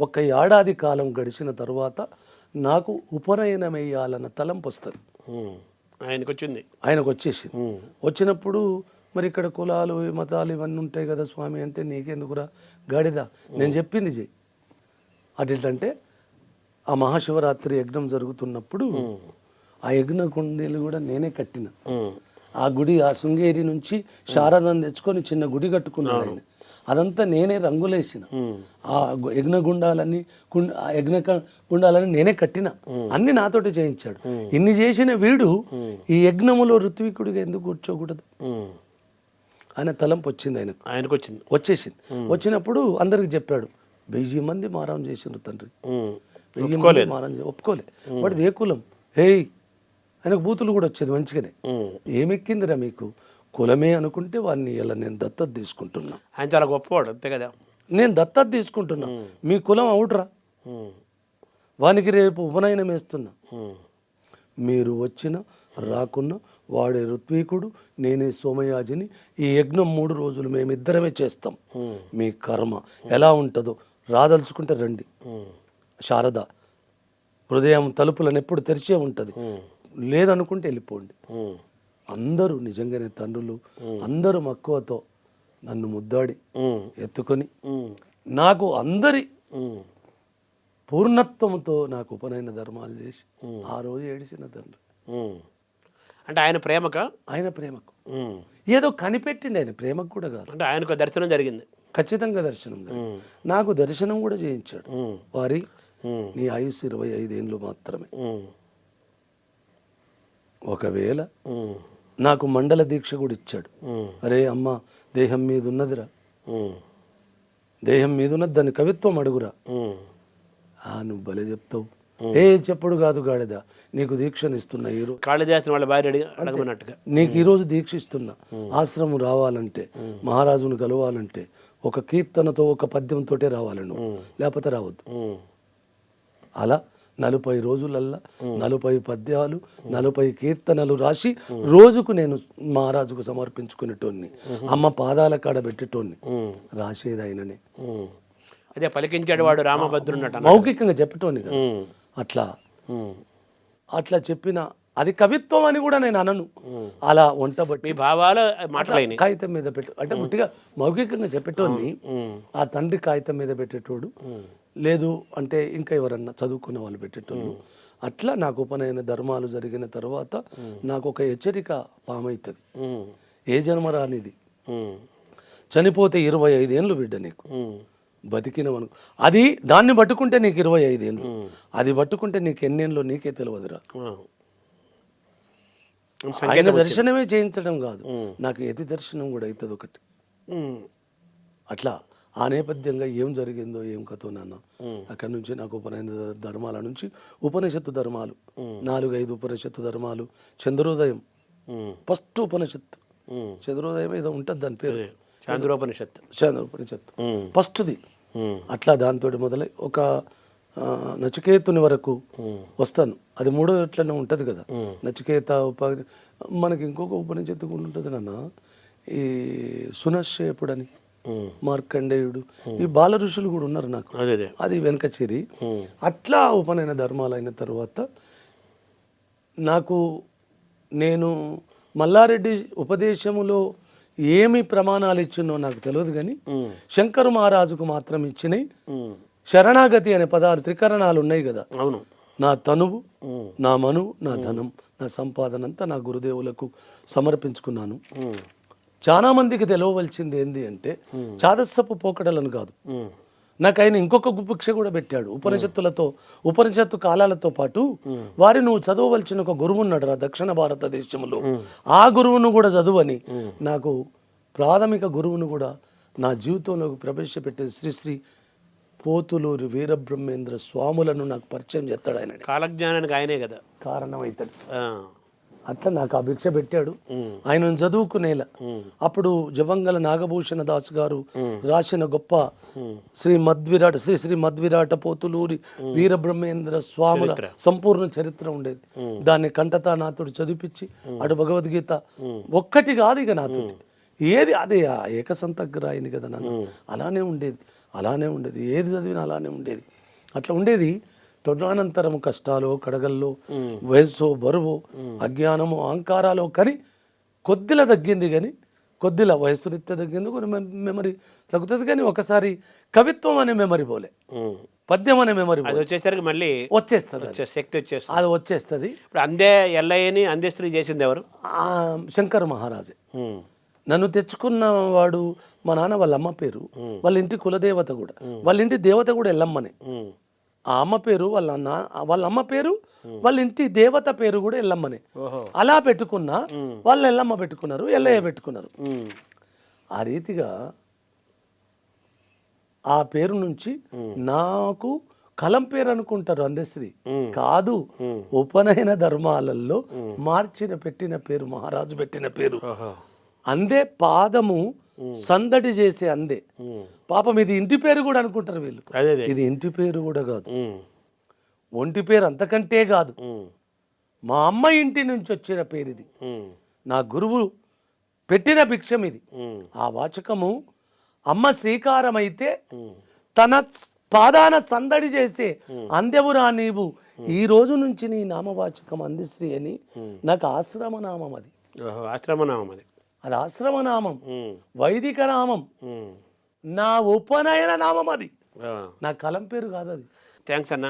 1 ఏడాది కాలం గడిచిన తర్వాత నాకు ఉపనయనం వేయాలన్న తలంపు వస్తుంది. ఆయనకు వచ్చేసింది. వచ్చినప్పుడు మరి ఇక్కడ కులాలు మతాలు ఇవన్నీ ఉంటాయి కదా స్వామి అంటే, నీకెందుకురా గాడిద, నేను చెప్పింది చెయ్యి. అటంటే ఆ మహాశివరాత్రి యజ్ఞం జరుగుతున్నప్పుడు ఆ యజ్ఞ కుండీలు కూడా నేనే కట్టిన. ఆ గుడి ఆ శృంగేరి నుంచి శారదను తెచ్చుకొని చిన్న గుడి కట్టుకున్నాడు ఆయన. అదంతా నేనే రంగులేసిన. ఆ యజ్ఞ గుండాలన్నీ ఆ యజ్ఞ గుండాలని నేనే కట్టిన. అన్ని నాతోటి చేయించాడు. ఇన్ని చేసిన వీడు ఈ యజ్ఞములో ఋత్వికుడిగా ఎందుకు కూర్చోకూడదు ఆయన తలంపు వచ్చింది. ఆయనకు వచ్చేసింది. వచ్చినప్పుడు అందరికి చెప్పాడు, 1000 మంది మారం చేసిండ్రు తండ్రి, 1000 మంది మారం ఒప్పుకోలే. వాడిది ఏ కులం? ఆయనకు బూతులు కూడా వచ్చేది మంచిగానే. ఏమెక్కిందిరా మీకు, కులమే అనుకుంటే వాడిని ఇలా నేను దత్తత తీసుకుంటున్నా. ఆయన చాలా గొప్పవాడు అంతే కదా, నేను దత్తత తీసుకుంటున్నా, మీ కులం అవుట్రా, వానికి రేపు ఉపనయనం వేస్తున్నా. మీరు వచ్చిన రాకున్నా వాడే ఋత్వీకుడు, నేనే సోమయాజిని. ఈ యజ్ఞం 3 రోజులు మేమిద్దరమే చేస్తాం. మీ కర్మ ఎలా ఉంటుందో రాదలుచుకుంటే రండి. శారద హృదయం తలుపులను ఎప్పుడు తెరిచే ఉంటుంది, లేదనుకుంటే వెళ్ళిపోండి. అందరూ నిజంగానే తండ్రులు అందరూ మక్కువతో నన్ను ముద్దాడి ఎత్తుకొని నాకు అందరి పూర్ణత్వంతో నాకు ఉపనయన ధర్మాలు చేసి ఆ రోజు ఏడిసిన తండ్రి. అంటే ఆయన ప్రేమకు ఏదో కనిపెట్టిండి, ఆయన ప్రేమకు కూడా కాదు. అంటే ఆయనకు దర్శనం జరిగింది, ఖచ్చితంగా దర్శనం జరిగింది. నాకు దర్శనం కూడా చేయించాడు. వారి నీ ఆయుస్సు 25 ఏళ్ళు మాత్రమే. ఒకవేళ నాకు మండల దీక్ష కూడా ఇచ్చాడు. అరే అమ్మ దేహం మీద ఉన్నదిరా, దేహం మీద ఉన్నది, దాని కవిత్వం అడుగురా. నువ్వు భలే చెప్తావు, చెప్పుడు కాదు గాడిద, నీకు దీక్షను ఇస్తున్నా ఈరోజు, నీకు ఈరోజు దీక్ష ఇస్తున్నా. ఆశ్రమం రావాలంటే, మహారాజును కలవాలంటే ఒక కీర్తనతో ఒక పద్యంతో రావాలి నువ్వు, లేకపోతే రావద్దు. అలా 40 రోజులల్లా 40 పద్యాలు 40 కీర్తనలు రాసి రోజుకు నేను మహారాజుకు సమర్పించుకునేటోన్ని, అమ్మ పాదాల కాడ పెట్టేటోన్ని. రాసేది ఆయననే. అదే పలికించాడు వాడు రామభద్రున్నట మౌఖికంగా చెప్పేటోన్ని కదా. అట్లా చెప్పిన అది కవిత్వం అని కూడా నేను అనను. అలా వంటబట్టి మీ భావాలు మాట్లాడి కాగితం మీద పెట్టు అంటే ముట్టిగా మౌఖికంగా చెప్పేటోన్ని ఆ తండ్రి కాగితం మీద పెట్టేటోడు, లేదు అంటే ఇంకా ఎవరన్నా చదువుకునే వాళ్ళు పెట్టేటోళ్ళు. అట్లా నాకు ఉపనయన ధర్మాలు జరిగిన తర్వాత నాకు ఒక హెచ్చరిక పామవుతుంది. ఏ జన్మ రానిది, చనిపోతే 25 ఏళ్ళు బిడ్డ నీకు, బతికినవను అది దాన్ని పట్టుకుంటే నీకు 25 ఏళ్ళు, అది పట్టుకుంటే నీకు ఎన్నేళ్ళు నీకే తెలియదురా. ఆయన దర్శనమే చేయించడం కాదు, నాకు యతి దర్శనం కూడా అవుతుంది ఒకటి. అట్లా ఆ నేపథ్యంగా ఏం జరిగిందో ఏం కథో నాన్న. అక్కడి నుంచి నాకు ఉపనయన ధర్మాల నుంచి ఉపనిషత్తు ధర్మాలు 4-5 ఉపనిషత్తు ధర్మాలు, చంద్రోదయం ఫస్ట్ ఉపనిషత్తు, చంద్రోదయం ఏదో ఉంటుంది దాని పేరు, చంద్రోపనిషత్తు ఫస్ట్ది. అట్లా దాంతో మొదలై ఒక నచికేతుని వరకు వస్తాను. అది 3వ ఎట్లనే ఉంటుంది కదా. నచికేత మనకి ఇంకొక ఉపనిషత్తు కూడా ఉంటుంది నాన్న, ఈ సునశ్శేపుడని, మార్కండేయుడు, ఈ బాల ఋషులు కూడా ఉన్నారు నాకు, అది వెనక చేరి. అట్లా ఉపనయన ధర్మాలు అయిన తర్వాత నాకు నేను మల్లారెడ్డి ఉపదేశములో ఏమి ప్రమాణాలు ఇచ్చినో నాకు తెలియదు, కానీ శంకర మహారాజుకు మాత్రం ఇచ్చినాయి. శరణాగతి అనే పదాలు త్రికరణాలు ఉన్నాయి కదా. అవును. నా తనువు, నా మనువు, నా ధనం, నా సంపాదన అంతా నా గురుదేవులకు సమర్పించుకున్నాను. చాలా మందికి తెలవవలసింది ఏంది అంటే చాదస్సపు పోకడలను కాదు. నాకు ఆయన ఇంకొక భిక్ష కూడా పెట్టాడు. ఉపనిషత్తులతో ఉపనిషత్తు కాలాలతో పాటు వారి నువ్వు చదవవలసిన ఒక గురువు ఉన్నాడు రా దక్షిణ భారతదేశంలో, ఆ గురువును కూడా చదువని నాకు ప్రాథమిక గురువును కూడా నా జీవితంలోకి ప్రవేశపెట్టే శ్రీ శ్రీ పోతులూరి వీరబ్రహ్మేంద్ర స్వాములను నాకు పరిచయం చేస్తాడు. ఆయన కాలజ్ఞానానికి ఆయనే కదా కారణం అవుతాడు. అట్లా నాకు ఆ భిక్ష పెట్టాడు. ఆయన చదువుకునేలా అప్పుడు జవంగల నాగభూషణ దాస్ గారు రాసిన గొప్ప శ్రీ శ్రీ మధ్విరాట పోతులూరి వీరబ్రహ్మేంద్ర స్వాముల సంపూర్ణ చరిత్ర ఉండేది. దాన్ని కంఠతానాథుడు చదివిపించి అటు భగవద్గీత ఒక్కటి కాదు ఇక నాతోటి ఏది అదే ఏకసంతగ్రాయని కదా నాన్న. అలానే ఉండేది ఏది చదివినా అలానే ఉండేది. అట్లా ఉండేది. తొడానంతరం కష్టాలు కడగల్లో వయస్సు బరువు అజ్ఞానము అహంకారాలు కానీ కొద్దిలా తగ్గింది, కానీ కొద్దిలా వయస్సు రీత్యా తగ్గింది, కొన్ని మెమరీ తగ్గుతుంది. కానీ ఒకసారి కవిత్వం అనే మెమరీ పోలే, పద్యం అనే మెమరీ వచ్చేసరికి మళ్ళీ వచ్చేస్తుంది, శక్తి వచ్చేస్తుంది, అది వచ్చేస్తుంది. ఇప్పుడు అందే ఎల్లయ్యని అందేశ్రీ చేసింది ఎవరు? శంకర మహారాజే. నన్ను తెచ్చుకున్న వాడు మా నాన్న వాళ్ళ అమ్మ పేరు, వాళ్ళ ఇంటి కులదేవత కూడా, వాళ్ళ ఇంటి దేవత కూడా ఎల్లమ్మనే. ఆ అమ్మ పేరు వాళ్ళ అమ్మ పేరు, వాళ్ళ ఇంటి దేవత పేరు కూడా ఎల్లమ్మనే. అలా పెట్టుకున్నా వాళ్ళు ఎల్లమ్మ పెట్టుకున్నారు, ఎల్లయ్య పెట్టుకున్నారు. ఆ రీతిగా ఆ పేరు నుంచి నాకు కలం పేరు అనుకుంటారు అందశ్రీ, కాదు ఉపనయన ధర్మాలలో పెట్టిన పేరు, మహారాజు పెట్టిన పేరు అందే. పాదము సందడి చేసే అందే. పాపం ఇది ఇంటి పేరు కూడా అనుకుంటారు వీళ్ళు, ఇది ఇంటి పేరు కూడా కాదు, ఒంటి పేరు అంతకంటే కాదు. మా అమ్మ ఇంటి నుంచి వచ్చిన పేరు ఇది, నా గురువు పెట్టిన భిక్షం ఇది. ఆ వాచకము అమ్మ శ్రీకారం అయితే తన పాదాన సందడి చేసే అందెవురా నీవు, ఈ రోజు నుంచి నీ నామవాచకం అందశ్రీ అని. నాకు ఆశ్రమనామం అది, ఆశ్రమనామం అది, అది ఆశ్రమనామం, వైదిక నామం, నా ఉపనయన నామం అది, నా కలం పేరు కాదు అది. థ్యాంక్స్ అన్న.